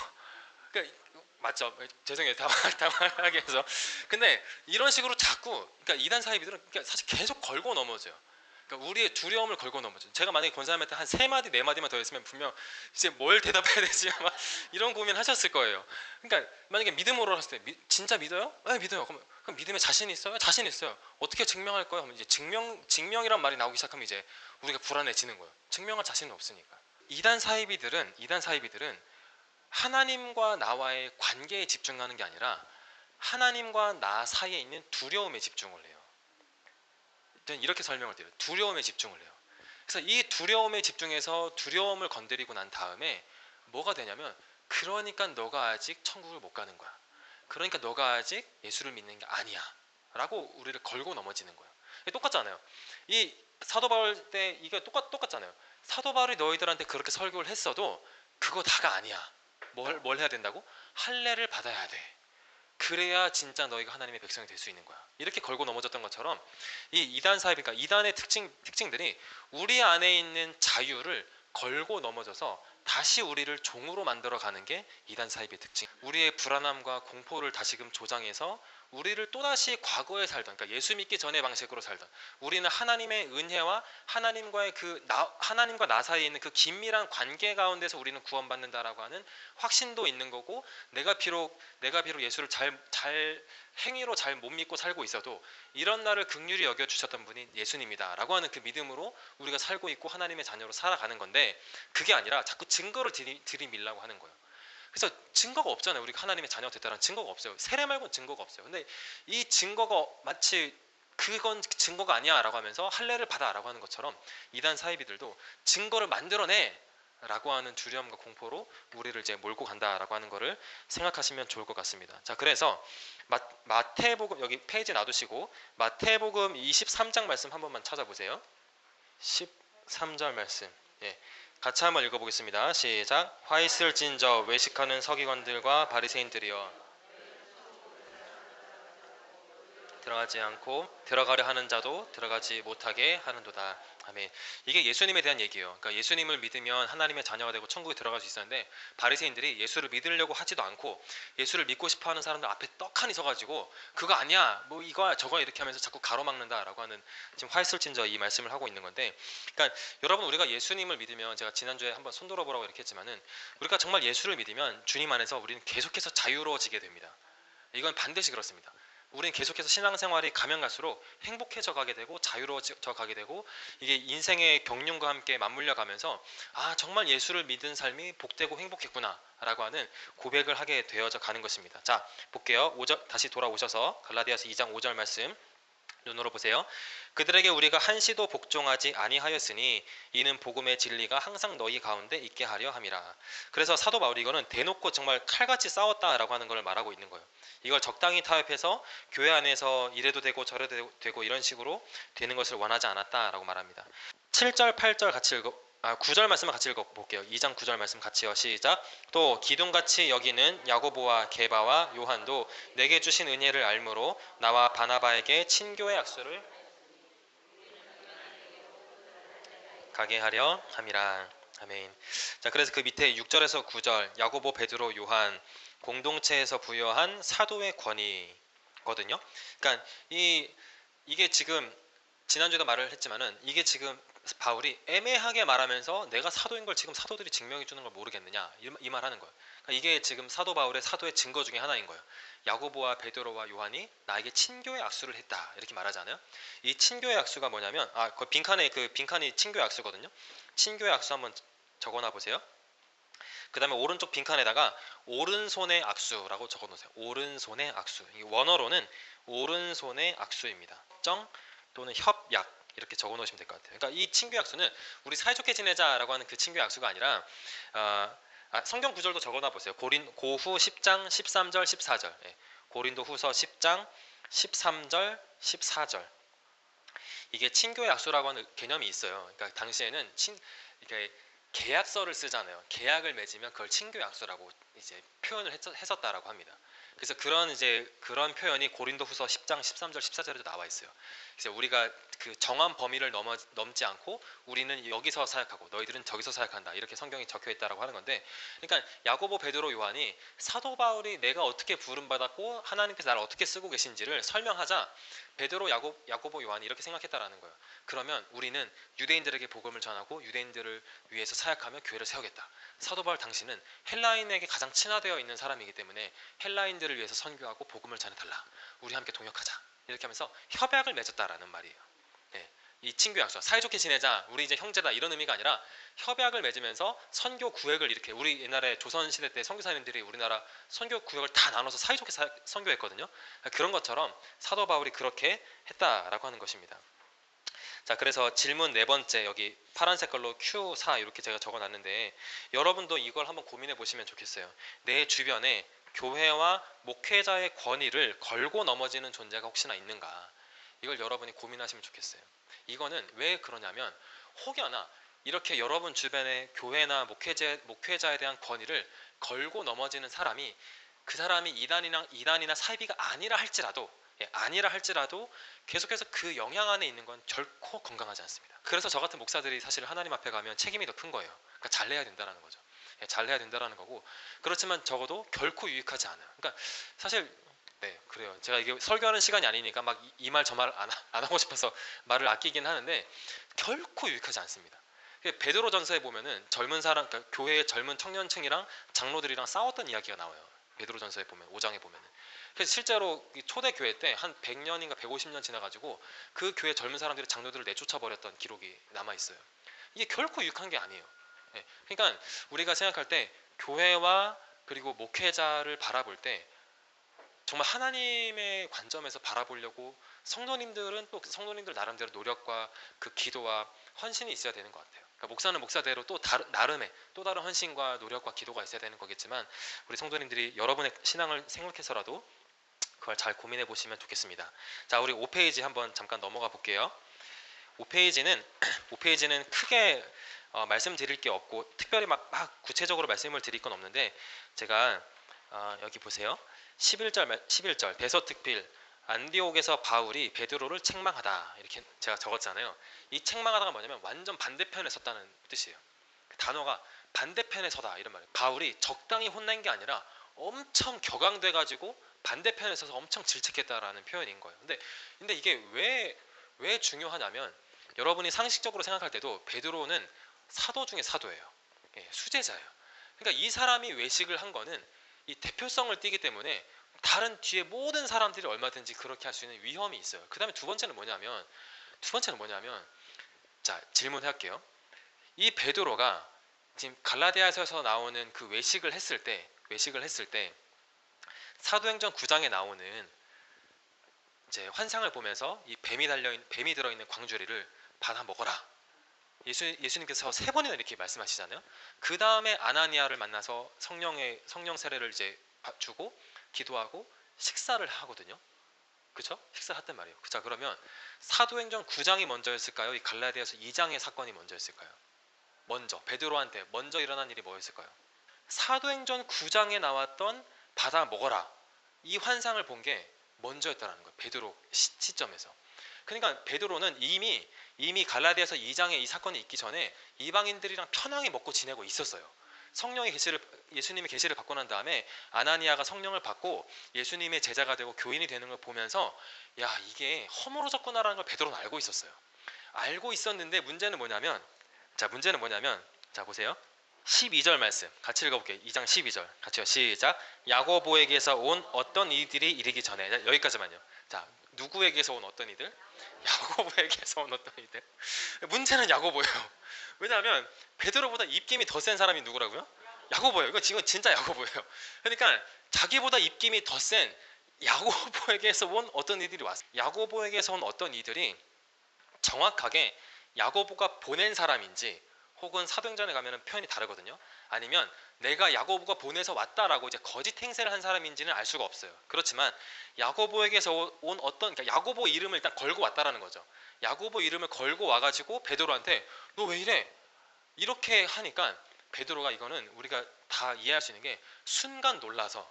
그러니까 맞죠. 죄송해요. 당황하게 해서. 근데 이런 식으로 자꾸, 그러니까 이단 사이비들은 그러니까 사실 계속 걸고 넘어져요. 그러니까 우리의 두려움을 걸고 넘어져요. 제가 만약에 권사님한테 한 3마디 4마디만 더 했으면 분명 이제 뭘 대답해야 되지 막 이런 고민하셨을 거예요. 그러니까 만약에 믿음으로 했을 때 진짜 믿어요? 네, 믿어요. 그럼 믿음에 자신 있어요? 자신 있어요. 어떻게 증명할 거예요? 하면 이제 증명이란 말이 나오기 시작하면 이제 우리가 불안해지는 거예요. 증명할 자신은 없으니까. 이단 사이비들은 하나님과 나와의 관계에 집중하는 게 아니라 하나님과 나 사이에 있는 두려움에 집중을 해요. 저는 이렇게 설명을 드려요. 두려움에 집중을 해요. 그래서 이 두려움에 집중해서 두려움을 건드리고 난 다음에 뭐가 되냐면, 그러니까 너가 아직 천국을 못 가는 거야. 그러니까 너가 아직 예수를 믿는 게 아니야 라고 우리를 걸고 넘어지는 거예요. 똑같잖아요. 이 사도 바울 때 이게 똑같잖아요. 사도 바울이 너희들한테 그렇게 설교를 했어도 그거 다가 아니야. 뭘 해야 된다고? 할례를 받아야 돼. 그래야 진짜 너희가 하나님의 백성이 될 수 있는 거야. 이렇게 걸고 넘어졌던 것처럼 이 이단 사이비, 그러니까 이단의 특징들이 우리 안에 있는 자유를 걸고 넘어져서 다시 우리를 종으로 만들어가는 게 이단 사이비의 특징. 우리의 불안함과 공포를 다시금 조장해서 우리를 또다시 과거에 살던, 그러니까 예수 믿기 전의 방식으로 살던, 우리는 하나님의 은혜와 하나님과 나 사이에 있는 그 긴밀한 관계 가운데서 우리는 구원받는다라고 하는 확신도 있는 거고, 내가 비록 예수를 행위로 잘 못 믿고 살고 있어도 이런 나를 긍휼히 여겨 주셨던 분이 예수님이다라고 하는 그 믿음으로 우리가 살고 있고 하나님의 자녀로 살아가는 건데, 그게 아니라 자꾸 증거를 들이밀라고 하는 거예요. 그래서 증거가 없잖아요. 우리가 하나님의 자녀가 됐다는 증거가 없어요. 세례 말고는 증거가 없어요. 근데 이 증거가 마치 그건 증거가 아니야 라고 하면서 할례를 받아 라고 하는 것처럼, 이단 사이비들도 증거를 만들어내 라고 하는 두려움과 공포로 우리를 이제 몰고 간다라고 하는 거를 생각하시면 좋을 것 같습니다. 자, 그래서 마태복음, 여기 페이지 놔두시고 마태복음 23장 말씀 한 번만 찾아보세요. 13절 말씀. 예. 같이 한번 읽어보겠습니다. 시작. 화 있을진저 외식하는 서기관들과 바리새인들이여, 들어가지 않고 들어가려 하는 자도 들어가지 못하게 하는도다. 아멘. 이게 예수님에 대한 얘기예요. 그러니까 예수님을 믿으면 하나님의 자녀가 되고 천국에 들어갈 수 있었는데 바리새인들이 예수를 믿으려고 하지도 않고 예수를 믿고 싶어하는 사람들 앞에 떡하니 서가지고 그거 아니야, 뭐 이거야 저거야 이렇게 하면서 자꾸 가로막는다라고 하는 지금 화이슬진저 이 말씀을 하고 있는 건데, 그러니까 여러분 우리가 예수님을 믿으면 제가 지난주에 한번 손 들어보라고 이렇게 했지만은 우리가 정말 예수를 믿으면 주님 안에서 우리는 계속해서 자유로워지게 됩니다. 이건 반드시 그렇습니다. 우리는 계속해서 신앙생활이 가면 갈수록 행복해져 가게 되고 자유로워져 가게 되고 이게 인생의 경륜과 함께 맞물려 가면서 아 정말 예수를 믿은 삶이 복되고 행복했구나 라고 하는 고백을 하게 되어져 가는 것입니다. 자 볼게요. 다시 돌아오셔서 갈라디아서 2장 5절 말씀 눈으로 보세요. 그들에게 우리가 한시도 복종하지 아니하였으니 이는 복음의 진리가 항상 너희 가운데 있게 하려 함이라. 그래서 사도 바울이 이거는 대놓고 정말 칼같이 싸웠다라고 하는 걸 말하고 있는 거예요. 이걸 적당히 타협해서 교회 안에서 이래도 되고 저래도 되고 이런 식으로 되는 것을 원하지 않았다라고 말합니다. 7절 8절 같이 9절 말씀을 같이 읽어볼게요. 2장 9절 말씀 같이요. 시작. 또 기둥같이 여기는 야고보와 게바와 요한도 내게 주신 은혜를 알므로 나와 바나바에게 친교의 약속을 가게 하려 함이라. 아멘. 자 그래서 그 밑에 6절에서 9절 야고보, 베드로, 요한 공동체에서 부여한 사도의 권위거든요. 그러니까 이게 지금 지난주에도 말을 했지만은 이게 지금 바울이 애매하게 말하면서 내가 사도인 걸 지금 사도들이 증명해 주는 걸 모르겠느냐 이 말 하는 거예요. 그러니까 이게 지금 사도 바울의 사도의 증거 중에 하나인 거예요. 야고보와 베드로와 요한이 나에게 친교의 약수를 했다 이렇게 말하잖아요. 이 친교의 약수가 뭐냐면 그 빈칸이 친교의 약수거든요. 친교의 약수 한번 적어놔 보세요. 그 다음에 오른쪽 빈칸에다가 오른손의 악수라고 적어놓으세요. 오른손의 악수. 원어로는 오른손의 악수입니다. 정 또는 협약 이렇게 적어놓으시면 될 것 같아요. 그러니까 이 친교 약수는 우리 사이좋게 지내자라고 하는 그 친교 약수가 아니라 성경 구절도 적어놔 보세요. 고후 10장 13절 14절 고린도 후서 10장 13절 14절 이게 친교 약수라고 하는 개념이 있어요. 그러니까 당시에는 이렇게 계약서를 쓰잖아요. 계약을 맺으면 그걸 친교 약수라고 이제 표현을 했었다라고 합니다. 그래서 그런 표현이 고린도후서 10장 13절 14절에도 나와 있어요. 그래서 우리가 그 정한 범위를 넘지 않고 우리는 여기서 사역하고 너희들은 저기서 사역한다 이렇게 성경이 적혀 있다라고 하는 건데, 그러니까 야고보, 베드로, 요한이 사도 바울이 내가 어떻게 부름받았고 하나님께서 나를 어떻게 쓰고 계신지를 설명하자 베드로, 야고보, 요한이 이렇게 생각했다라는 거예요. 그러면 우리는 유대인들에게 복음을 전하고 유대인들을 위해서 사역하며 교회를 세우겠다. 사도 바울 당신은 헬라인에게 가장 친화되어 있는 사람이기 때문에 헬라인들을 위해서 선교하고 복음을 전해달라. 우리 함께 동역하자. 이렇게 하면서 협약을 맺었다라는 말이에요. 이 친교 약속, 사이좋게 지내자, 우리 이제 형제다 이런 의미가 아니라 협약을 맺으면서 선교 구획을 이렇게 우리 옛날에 조선시대 때 선교사님들이 우리나라 선교 구획을 다 나눠서 사이좋게 선교했거든요. 그런 것처럼 사도 바울이 그렇게 했다라고 하는 것입니다. 자 그래서 질문 네 번째 여기 파란 색깔로 Q4 이렇게 제가 적어놨는데 여러분도 이걸 한번 고민해 보시면 좋겠어요. 내 주변에 교회와 목회자의 권위를 걸고 넘어지는 존재가 혹시나 있는가, 이걸 여러분이 고민하시면 좋겠어요. 이거는 왜 그러냐면 혹여나 이렇게 여러분 주변에 교회나 목회자에 대한 권위를 걸고 넘어지는 사람이 그 사람이 이단이나 사이비가 아니라 할지라도 계속해서 그 영향 안에 있는 건 결코 건강하지 않습니다. 그래서 저 같은 목사들이 사실 하나님 앞에 가면 책임이 더 큰 거예요. 그러니까 잘해야 된다는 거죠. 잘해야 된다는 거고, 그렇지만 적어도 결코 유익하지 않아요. 그러니까 사실 그래요. 제가 이게 설교하는 시간이 아니니까 막 이 말 저 말 안 하고 싶어서 말을 아끼긴 하는데 결코 유익하지 않습니다. 베드로전서에 보면은 젊은 사람, 그러니까 교회의 젊은 청년층이랑 장로들이랑 싸웠던 이야기가 나와요. 베드로전서에 보면 5장에 보면은. 그래서 실제로 초대 교회 때 한 100년인가 150년 지나가지고 그 교회 젊은 사람들이 장로들을 내쫓아 버렸던 기록이 남아 있어요. 이게 결코 유익한 게 아니에요. 그러니까 우리가 생각할 때 교회와 그리고 목회자를 바라볼 때 정말 하나님의 관점에서 바라보려고 성도님들은 또 성도님들 나름대로 노력과 그 기도와 헌신이 있어야 되는 것 같아요. 그러니까 목사는 목사대로 또 나름의 또 다른 헌신과 노력과 기도가 있어야 되는 거겠지만 우리 성도님들이 여러분의 신앙을 생각해서라도 그걸 잘 고민해 보시면 좋겠습니다. 자, 우리 5페이지 한번 잠깐 넘어가 볼게요. 5페이지는 크게 말씀드릴 게 없고 특별히 막 구체적으로 말씀을 드릴 건 없는데 제가 여기 보세요. 11절 대서특필 안디옥에서 바울이 베드로를 책망하다 이렇게 제가 적었잖아요. 이 책망하다가 뭐냐면 완전 반대편에 섰다는 뜻이에요. 그 단어가 반대편에 서다 이런 말이에요. 바울이 적당히 혼낸 게 아니라 엄청 격앙돼 가지고 반대편에 서서 엄청 질책했다라는 표현인 거예요. 근데 이게 왜 중요하냐면 여러분이 상식적으로 생각할 때도 베드로는 사도 중에 사도예요. 예, 수제자예요. 그러니까 이 사람이 외식을 한 거는 이 대표성을 띠기 때문에 다른 뒤에 모든 사람들이 얼마든지 그렇게 할 수 있는 위험이 있어요. 그 다음에 두 번째는 뭐냐면 자, 질문할게요. 이 베드로가 지금 갈라디아서에서 나오는 그 외식을 했을 때 사도행전 9장에 나오는 이제 환상을 보면서 이 뱀이 들어있는 광주리를 받아 먹어라. 예수님께서 세 번이나 이렇게 말씀하시잖아요. 그 다음에 아나니아를 만나서 성령 세례를 이제 주고 기도하고 식사를 하거든요. 그렇죠? 식사했단 말이에요. 자, 그러면 사도행전 9장이 먼저였을까요? 이 갈라디아서 2장의 사건이 먼저였을까요? 먼저 베드로한테 먼저 일어난 일이 뭐였을까요? 사도행전 9장에 나왔던 받아 먹어라 이 환상을 본 게 먼저였다라는 거예요. 베드로 시점에서. 그러니까 베드로는 이미 갈라디아서 2장에 이 사건이 있기 전에 이방인들이랑 편하게 먹고 지내고 있었어요. 예수님의 계시를 받고 난 다음에 아나니아가 성령을 받고 예수님의 제자가 되고 교인이 되는 걸 보면서 야, 이게 허물어졌구나라는 걸 베드로는 알고 있었어요. 알고 있었는데 문제는 뭐냐면 자, 보세요. 12절 말씀 같이 읽어볼게요. 2장 12절 같이요. 시작. 야고보에게서 온 어떤 이들이 이르기 전에. 여기까지만요. 자, 누구에게서 온 어떤 이들? 야고보에게서 온 어떤 이들. 문제는 야고보예요. 왜냐하면 베드로보다 입김이 더 센 사람이 누구라고요? 야고보예요. 이거 지금 진짜 야고보예요. 그러니까 자기보다 입김이 더 센 야고보에게서 온 어떤 이들이 왔어요. 야고보에게서 온 어떤 이들이 정확하게 야고보가 보낸 사람인지 혹은 사도행전에 가면 표현이 다르거든요. 아니면 내가 야고보가 보내서 왔다라고 이제 거짓 행세를 한 사람인지는 알 수가 없어요. 그렇지만 야고보에게서 온 어떤, 그러니까 야고보 이름을 일단 걸고 왔다라는 거죠. 야고보 이름을 걸고 와가지고 베드로한테 너 왜 이래? 이렇게 하니까 베드로가, 이거는 우리가 다 이해할 수 있는 게 순간 놀라서,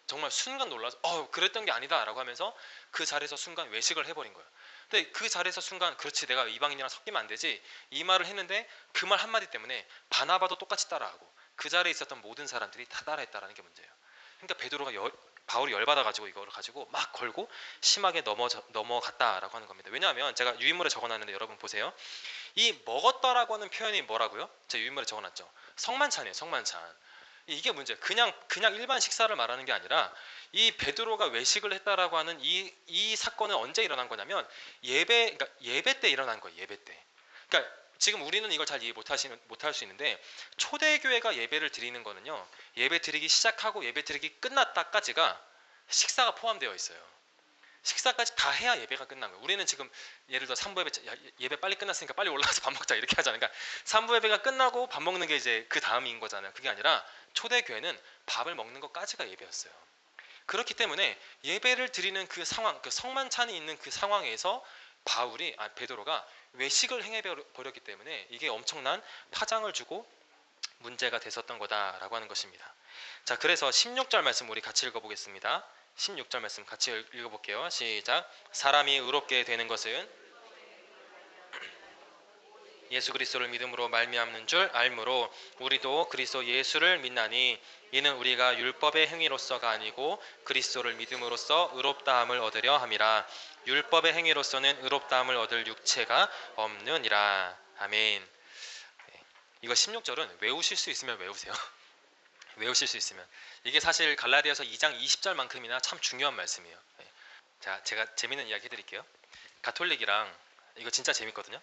정말 순간 놀라서 그랬던 게 아니다라고 하면서 그 자리에서 순간 외식을 해버린 거예요. 근데 그 자리에서 순간 그렇지 내가 이방인이랑 섞이면 안 되지 이 말을 했는데 그 말 한마디 때문에 바나바도 똑같이 따라하고 그 자리에 있었던 모든 사람들이 다 따라했다라는 게 문제예요. 그러니까 베드로가 바울이 열받아가지고 이거를 가지고 막 걸고 심하게 넘어갔다라고 하는 겁니다. 왜냐하면 제가 유인물에 적어놨는데 여러분 보세요. 이 먹었다라고 하는 표현이 뭐라고요? 제가 유인물에 적어놨죠. 성만찬이에요. 성만찬. 이게 문제예요. 그냥 일반 식사를 말하는 게 아니라 이 베드로가 외식을 했다라고 하는 이 사건은 언제 일어난 거냐면 그러니까 예배 때 일어난 거예요. 예배 때. 그러니까 지금 우리는 이걸 잘 이해 못할 수 있는데 초대교회가 예배를 드리는 거는요. 예배 드리기 시작하고 예배 드리기 끝났다까지가 식사가 포함되어 있어요. 식사까지 다 해야 예배가 끝난 거예요. 우리는 지금 예를 들어 3부 예배 빨리 끝났으니까 빨리 올라가서 밥 먹자 이렇게 하잖아요. 그러니까 3부 예배가 끝나고 밥 먹는 게 이제 그 다음인 거잖아요. 그게 아니라 초대교회는 밥을 먹는 것까지가 예배였어요. 그렇기 때문에 예배를 드리는 그 상황, 그 성만찬이 있는 그 상황에서 베드로가 외식을 행해버렸기 때문에 이게 엄청난 파장을 주고 문제가 됐었던 거다라고 하는 것입니다. 자, 그래서 16절 말씀 우리 같이 읽어보겠습니다. 16절 말씀 같이 읽어볼게요. 시작. 사람이 의롭게 되는 것은 예수 그리스도를 믿음으로 말미암는 줄 알므로 우리도 그리스도 예수를 믿나니 이는 우리가 율법의 행위로서가 아니고 그리스도를 믿음으로써 의롭다함을 얻으려 함이라. 율법의 행위로서는 의롭다함을 얻을 육체가 없느니라. 아멘. 이거 16절은 외우실 수 있으면 외우세요. 외우실 수 있으면. 이게 사실 갈라디아서 2장 20절만큼이나 참 중요한 말씀이에요. 자, 제가 재밌는 이야기 해드릴게요. 가톨릭이랑 이거 진짜 재밌거든요.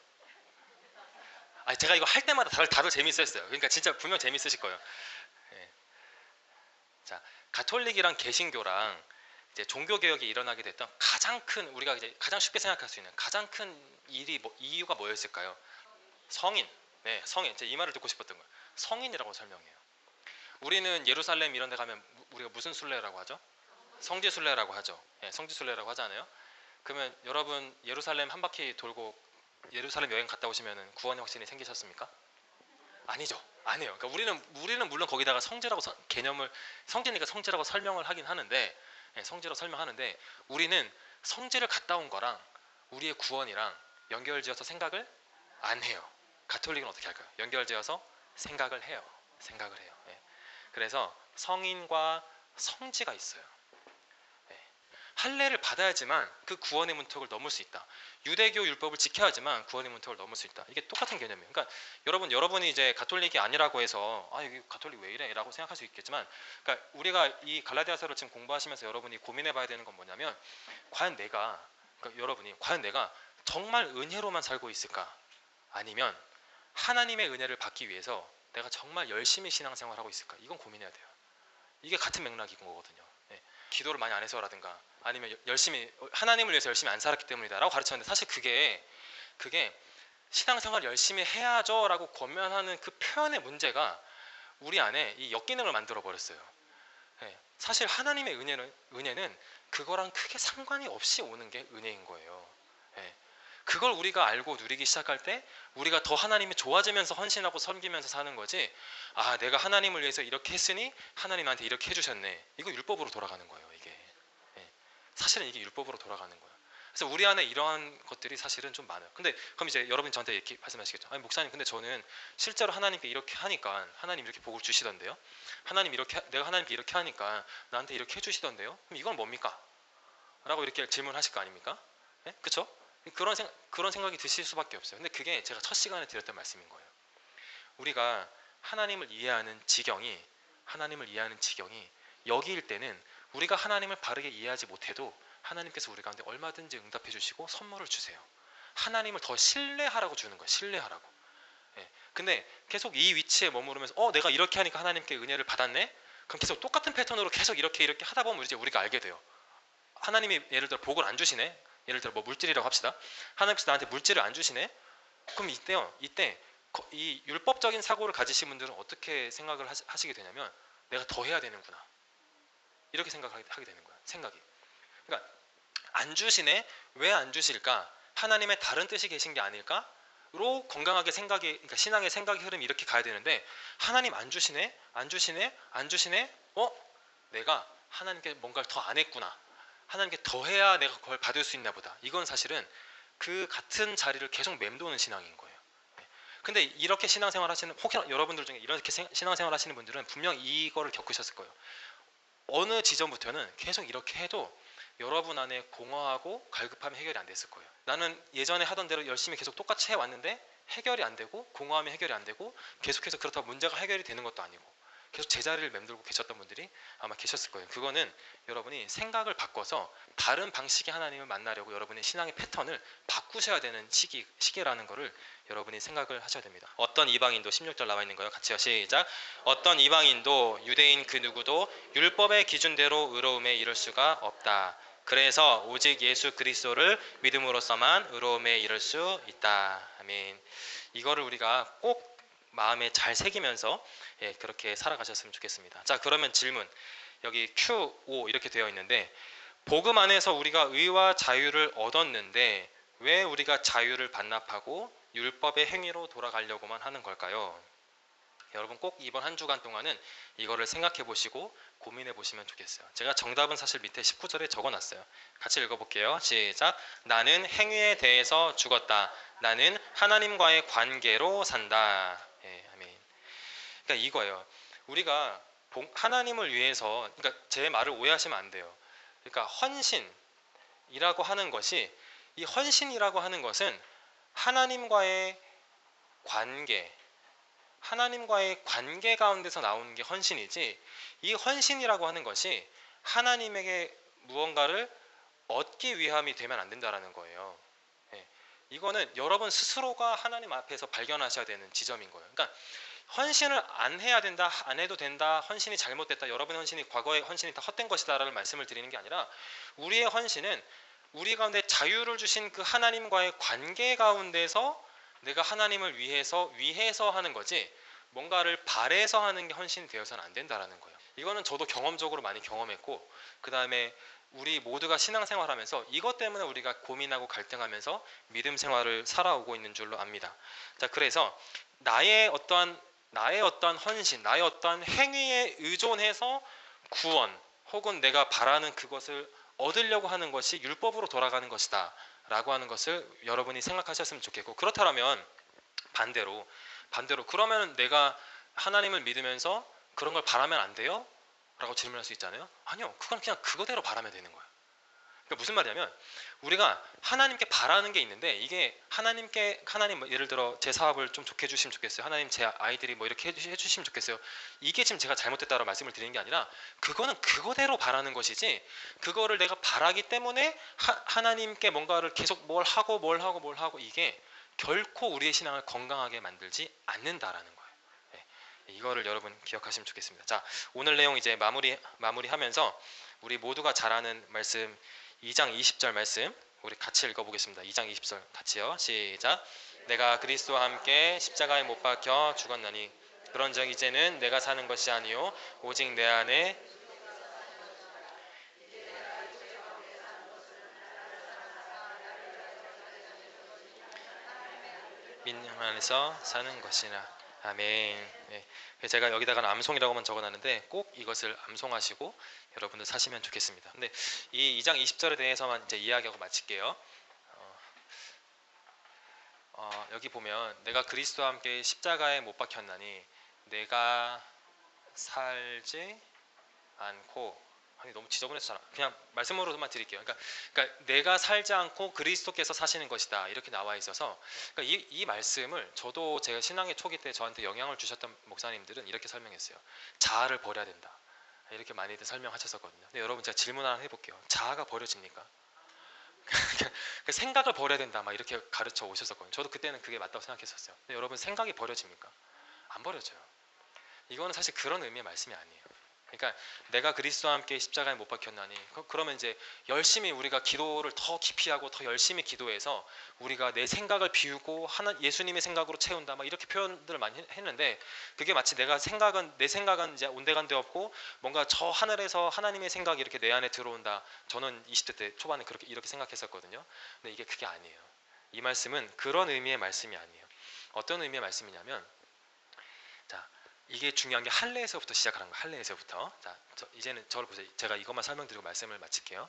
제가 이거 할 때마다 다들 재밌었어요. 그러니까 진짜 분명 재밌으실 거예요. 자, 가톨릭이랑 개신교랑 이제 종교 개혁이 일어나게 됐던 가장 큰, 우리가 이제 가장 쉽게 생각할 수 있는 가장 큰 이유가 뭐였을까요? 성인. 네, 성인. 제가 이 말을 듣고 싶었던 거예요. 성인이라고 설명해요. 우리는 예루살렘 이런 데 가면 우리가 무슨 순례라고 하죠? 성지 순례라고 하죠. 성지 순례라고 하잖아요. 그러면 여러분 예루살렘 한 바퀴 돌고 예루살렘 여행 갔다 오시면 구원의 확신이 생기셨습니까? 아니죠. 아니에요. 그러니까 우리는 물론 거기다가 성지라고 개념을, 성지니까 성지라고 설명을 하긴 하는데, 성지라고 설명하는데 우리는 성지를 갔다 온 거랑 우리의 구원이랑 연결지어서 생각을 안 해요. 가톨릭은 어떻게 할까요? 연결지어서 생각을 해요. 생각을 해요. 예. 그래서 성인과 성지가 있어요. 예. 할례를 받아야지만 그 구원의 문턱을 넘을 수 있다. 유대교 율법을 지켜야지만 구원의 문턱을 넘을 수 있다. 이게 똑같은 개념이에요. 그러니까 여러분이 이제 가톨릭이 아니라고 해서 여기 가톨릭 왜 이래?라고 생각할 수 있겠지만, 그러니까 우리가 이 갈라디아서를 지금 공부하시면서 여러분이 고민해봐야 되는 건 뭐냐면, 과연 내가 정말 은혜로만 살고 있을까? 아니면 하나님의 은혜를 받기 위해서 내가 정말 열심히 신앙생활하고 있을까? 이건 고민해야 돼요. 이게 같은 맥락인 거거든요. 예. 기도를 많이 안 해서라든가 아니면 열심히 하나님을 위해서 열심히 안 살았기 때문이다라고 가르쳤는데, 사실 그게 신앙생활 열심히 해야죠라고 권면하는 그 표현의 문제가 우리 안에 이 역기능을 만들어 버렸어요. 예. 사실 하나님의 은혜는 그거랑 크게 상관이 없이 오는 게 은혜인 거예요. 예. 그걸 우리가 알고 누리기 시작할 때 우리가 더 하나님이 좋아지면서 헌신하고 섬기면서 사는 거지, 내가 하나님을 위해서 이렇게 했으니 하나님 나한테 이렇게 해주셨네, 이거 율법으로 돌아가는 거예요. 이게 사실은 이게 율법으로 돌아가는 거예요. 그래서 우리 안에 이러한 것들이 사실은 좀 많아요. 근데 그럼 이제 여러분이 저한테 이렇게 말씀하시겠죠. 아니 목사님, 근데 저는 실제로 하나님께 이렇게 하니까 하나님 이렇게 복을 주시던데요, 내가 하나님께 이렇게 하니까 나한테 이렇게 해주시던데요, 그럼 이건 뭡니까? 라고 이렇게 질문하실 거 아닙니까? 네? 그쵸? 그런 생각이 드실 수밖에 없어요. 근데 그게 제가 첫 시간에 드렸던 말씀인 거예요. 우리가 하나님을 이해하는 지경이 여기일 때는 우리가 하나님을 바르게 이해하지 못해도 하나님께서 우리 가운데 얼마든지 응답해 주시고 선물을 주세요. 하나님을 더 신뢰하라고 주는 거예요. 신뢰하라고. 예. 근데 계속 이 위치에 머무르면서 내가 이렇게 하니까 하나님께 은혜를 받았네? 그럼 계속 똑같은 패턴으로 계속 이렇게 하다 보면 이제 우리가 알게 돼요. 하나님이 예를 들어 복을 안 주시네. 예를 들어 뭐 물질이라고 합시다. 하나님께서 나한테 물질을 안 주시네. 그럼 이때 이 율법적인 사고를 가지신 분들은 어떻게 생각을 하시게 되냐면, 내가 더 해야 되는구나, 이렇게 생각을 하게 되는 거야. 생각이. 그러니까 안 주시네. 왜 안 주실까? 하나님의 다른 뜻이 계신 게 아닐까?로 건강하게 그러니까 신앙의 생각의 흐름이 이렇게 가야 되는데, 하나님 안 주시네. 내가 하나님께 뭔가를 더 안 했구나. 하나님께 더 해야 내가 그걸 받을 수 있나 보다. 이건 사실은 그 같은 자리를 계속 맴도는 신앙인 거예요. 근데 이렇게 신앙생활 하시는, 혹여나 여러분들 중에 이렇게 신앙생활 하시는 분들은 분명 이거를 겪으셨을 거예요. 어느 지점부터는 계속 이렇게 해도 여러분 안에 공허하고 갈급함이 해결이 안 됐을 거예요. 나는 예전에 하던 대로 열심히 계속 똑같이 해왔는데 해결이 안 되고, 공허함이 해결이 안 되고, 계속해서 그렇다고 문제가 해결이 되는 것도 아니고 계속 제자리를 맴돌고 계셨던 분들이 아마 계셨을 거예요. 그거는 여러분이 생각을 바꿔서 다른 방식의 하나님을 만나려고 여러분의 신앙의 패턴을 바꾸셔야 되는 시기라는 거를 여러분이 생각을 하셔야 됩니다. 어떤 이방인도, 16절 나와 있는 거예요. 같이요. 시작. 어떤 이방인도 유대인 그 누구도 율법의 기준대로 의로움에 이를 수가 없다. 그래서 오직 예수 그리스도를 믿음으로써만 의로움에 이를 수 있다. 아멘. 이거를 우리가 꼭 마음에 잘 새기면서 그렇게 살아가셨으면 좋겠습니다. 자, 그러면 질문. 여기 Q5 이렇게 되어 있는데, 복음 안에서 우리가 의와 자유를 얻었는데 왜 우리가 자유를 반납하고 율법의 행위로 돌아가려고만 하는 걸까요? 여러분 꼭 이번 한 주간 동안은 이거를 생각해 보시고 고민해 보시면 좋겠어요. 제가 정답은 사실 밑에 19절에 적어놨어요. 같이 읽어볼게요. 시작. 나는 행위에 대해서 죽었다. 나는 하나님과의 관계로 산다. 아멘. 그러니까 이거예요. 우리가 하나님을 위해서, 그러니까 제 말을 오해하시면 안 돼요. 그러니까 헌신이라고 하는 것이, 이 헌신이라고 하는 것은 하나님과의 관계 가운데서 나오는 게 헌신이지, 이 헌신이라고 하는 것이 하나님에게 무언가를 얻기 위함이 되면 안 된다라는 거예요. 이거는 여러분 스스로가 하나님 앞에서 발견하셔야 되는 지점인 거예요. 그러니까 헌신을 안 해야 된다, 안 해도 된다, 헌신이 잘못됐다, 여러분의 헌신이 과거의 헌신이 다 헛된 것이다 라는 말씀을 드리는 게 아니라, 우리의 헌신은 우리 가운데 자유를 주신 그 하나님과의 관계 가운데서 내가 하나님을 위해서 하는 거지, 뭔가를 바래서 하는 게 헌신이 되어서는 안 된다라는 거예요. 이거는 저도 경험적으로 많이 경험했고, 그 다음에 우리 모두가 신앙생활하면서 이것 때문에 우리가 고민하고 갈등하면서 믿음 생활을 살아오고 있는 줄로 압니다. 자, 그래서 나의 어떠한 헌신, 나의 어떠한 행위에 의존해서 구원 혹은 내가 바라는 그것을 얻으려고 하는 것이 율법으로 돌아가는 것이다 라고 하는 것을 여러분이 생각하셨으면 좋겠고, 그렇다면 반대로 그러면 내가 하나님을 믿으면서 그런 걸 바라면 안 돼요? 라고 질문할 수 있잖아요. 아니요, 그건 그냥 그거대로 바라면 되는 거예요. 그러니까 무슨 말이냐면, 우리가 하나님께 바라는 게 있는데, 이게 하나님 뭐 예를 들어 제 사업을 좀 좋게 해주시면 좋겠어요, 하나님 제 아이들이 뭐 이렇게 해주시면 좋겠어요, 이게 지금 제가 잘못됐다고 말씀을 드리는 게 아니라, 그거는 그거대로 바라는 것이지, 그거를 내가 바라기 때문에 하나님께 뭔가를 계속 뭘 하고 이게 결코 우리의 신앙을 건강하게 만들지 않는다라는 거예요. 네, 이거를 여러분 기억하시면 좋겠습니다. 자, 오늘 내용 이제 마무리하면서 우리 모두가 잘 아는 말씀 2장 20절 말씀 우리 같이 읽어보겠습니다. 2장 20절 같이요. 시작. 내가 그리스도와 함께 십자가에 못 박혀 죽었나니 그런즉 이제는 내가 사는 것이 아니요 오직 내 안에 믿는 안에서 사는 것이나. 아멘. 네. 제가 여기다가 암송이라고만 적어놨는데 꼭 이것을 암송하시고 여러분들 사시면 좋겠습니다. 근데 이 2장 20절에 대해서만 이제 이야기하고 마칠게요. 여기 보면 내가 그리스도와 함께 십자가에 못 박혔나니 내가 살지 않고, 아니 너무 지저분해서 그냥 말씀으로만 드릴게요. 그러니까 내가 살지 않고 그리스도께서 사시는 것이다 이렇게 나와 있어서, 그러니까 이 말씀을 저도 제가 신앙의 초기 때 저한테 영향을 주셨던 목사님들은 이렇게 설명했어요. 자아를 버려야 된다 이렇게 많이들 설명하셨었거든요. 근데 여러분 제가 질문 하나 해볼게요. 자아가 버려집니까? 생각을 버려야 된다 막 이렇게 가르쳐 오셨었거든요. 저도 그때는 그게 맞다고 생각했었어요. 근데 여러분 생각이 버려집니까? 안 버려져요. 이거는 사실 그런 의미의 말씀이 아니에요. 그러니까 내가 그리스도와 함께 십자가에 못 박혔나니, 그러면 이제 열심히 우리가 기도를 더 깊이 하고 더 열심히 기도해서 우리가 내 생각을 비우고 예수님의 생각으로 채운다 막 이렇게 표현들을 많이 했는데, 그게 마치 내 생각은 이제 온데간데 없고 뭔가 저 하늘에서 하나님의 생각이 이렇게 내 안에 들어온다. 저는 20대 때 초반에 이렇게 생각했었거든요. 근데 이게 그게 아니에요. 이 말씀은 그런 의미의 말씀이 아니에요. 어떤 의미의 말씀이냐면, 자, 이게 중요한 게 할례에서부터 시작하는 거예요. 할례에서부터. 자, 이제는 저를 보세요. 제가 이것만 설명드리고 말씀을 마칠게요.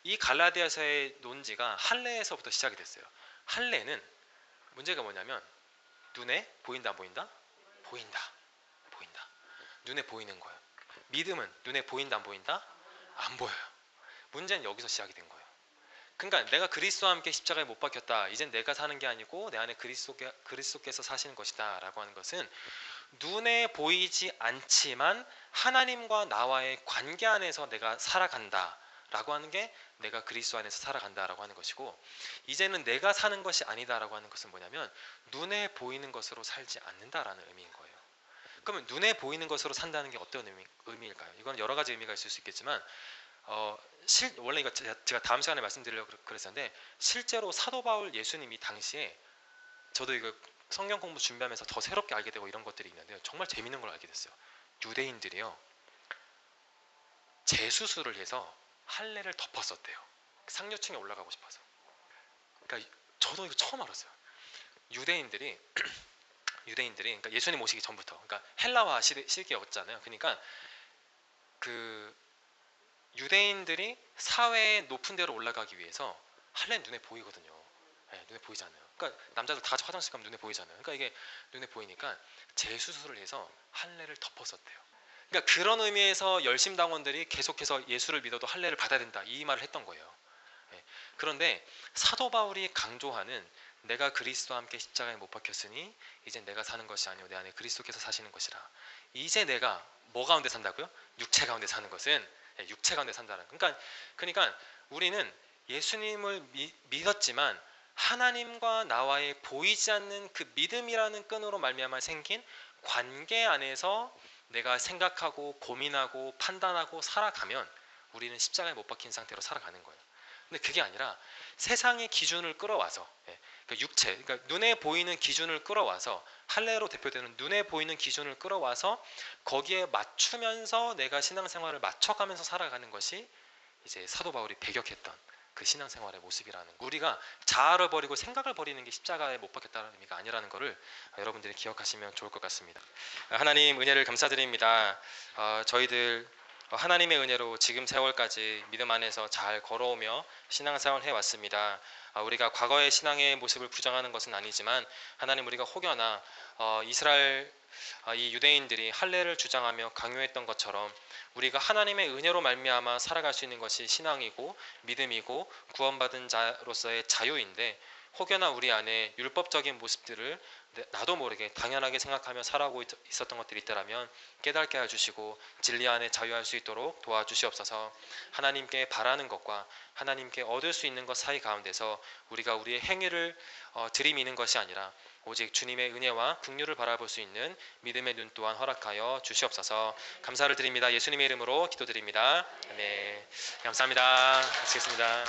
이 갈라디아서의 논지가 할례에서부터 시작이 됐어요. 할례는 문제가 뭐냐면, 눈에 보인다 안 보인다? 보인다. 눈에 보이는 거예요. 믿음은 눈에 보인다 안 보인다? 안 보여요. 문제는 여기서 시작이 된 거예요. 그러니까 내가 그리스도와 함께 십자가에 못 박혔다. 이젠 내가 사는 게 아니고 내 안에 그리스도께서 사시는 것이다 라고 하는 것은, 눈에 보이지 않지만 하나님과 나와의 관계 안에서 내가 살아간다 라고 하는 게 내가 그리스도 안에서 살아간다 라고 하는 것이고, 이제는 내가 사는 것이 아니다 라고 하는 것은 뭐냐면, 눈에 보이는 것으로 살지 않는다라는 의미인 거예요. 그러면 눈에 보이는 것으로 산다는 게 어떤 의미일까요? 이건 여러 가지 의미가 있을 수 있겠지만, 원래 이거 제가 다음 시간에 말씀드리려고 그랬었는데, 실제로 사도 바울 예수님이 당시에, 저도 이거 성경 공부 준비하면서 더 새롭게 알게 되고 이런 것들이 있는데요, 정말 재밌는 걸 알게 됐어요. 유대인들이요, 재수술을 해서 할례를 덮었었대요. 상류층에 올라가고 싶어서. 그러니까 저도 이거 처음 알았어요. 유대인들이 그러니까 예수님 오시기 전부터, 그러니까 헬라화 시기였잖아요. 그러니까 그 유대인들이 사회의 높은 데로 올라가기 위해서, 할례는 눈에 보이거든요. 네, 눈에 보이잖아요. 그러니까 남자들 다 같이 화장실 가면 눈에 보이잖아요. 그러니까 이게 눈에 보이니까 재수술을 해서 할례를 덮었었대요. 그러니까 그런 의미에서 열심당원들이 계속해서 예수를 믿어도 할례를 받아야 된다 이 말을 했던 거예요. 네. 그런데 사도 바울이 강조하는, 내가 그리스도와 함께 십자가에 못 박혔으니 이제 내가 사는 것이 아니오 내 안에 그리스도께서 사시는 것이라. 이제 내가 뭐 가운데 산다고요? 육체 가운데 사는 것은, 육체 가운데 산다는. 그러니까 우리는 예수님을 믿었지만 하나님과 나와의 보이지 않는 그 믿음이라는 끈으로 말미암아 생긴 관계 안에서 내가 생각하고 고민하고 판단하고 살아가면 우리는 십자가에 못 박힌 상태로 살아가는 거예요. 근데 그게 아니라 세상의 기준을 끌어와서, 그러니까 육체, 그러니까 눈에 보이는 기준을 끌어와서, 할례로 대표되는 눈에 보이는 기준을 끌어와서 거기에 맞추면서 내가 신앙생활을 맞춰가면서 살아가는 것이 이제 사도 바울이 배격했던 그 신앙생활의 모습이라는 거. 우리가 자아를 버리고 생각을 버리는 게 십자가에 못 박혔다는 의미가 아니라는 것을 여러분들이 기억하시면 좋을 것 같습니다. 하나님 은혜를 감사드립니다. 저희들 하나님의 은혜로 지금 세월까지 믿음 안에서 잘 걸어오며 신앙생활을 해왔습니다. 우리가 과거의 신앙의 모습을 부정하는 것은 아니지만 하나님 우리가 혹여나 이스라엘 이 유대인들이 할례를 주장하며 강요했던 것처럼 우리가 하나님의 은혜로 말미암아 살아갈 수 있는 것이 신앙이고 믿음이고 구원받은 자로서의 자유인데 혹여나 우리 안에 율법적인 모습들을 나도 모르게 당연하게 생각하며 살아오고 있었던 것들이 있더라면 깨닫게 해주시고 진리 안에 자유할 수 있도록 도와주시옵소서. 하나님께 바라는 것과 하나님께 얻을 수 있는 것 사이 가운데서 우리가 우리의 행위를 들이미는 것이 아니라 오직 주님의 은혜와 긍휼을 바라볼 수 있는 믿음의 눈 또한 허락하여 주시옵소서. 감사를 드립니다. 예수님의 이름으로 기도드립니다. 네, 감사합니다. 마치겠습니다.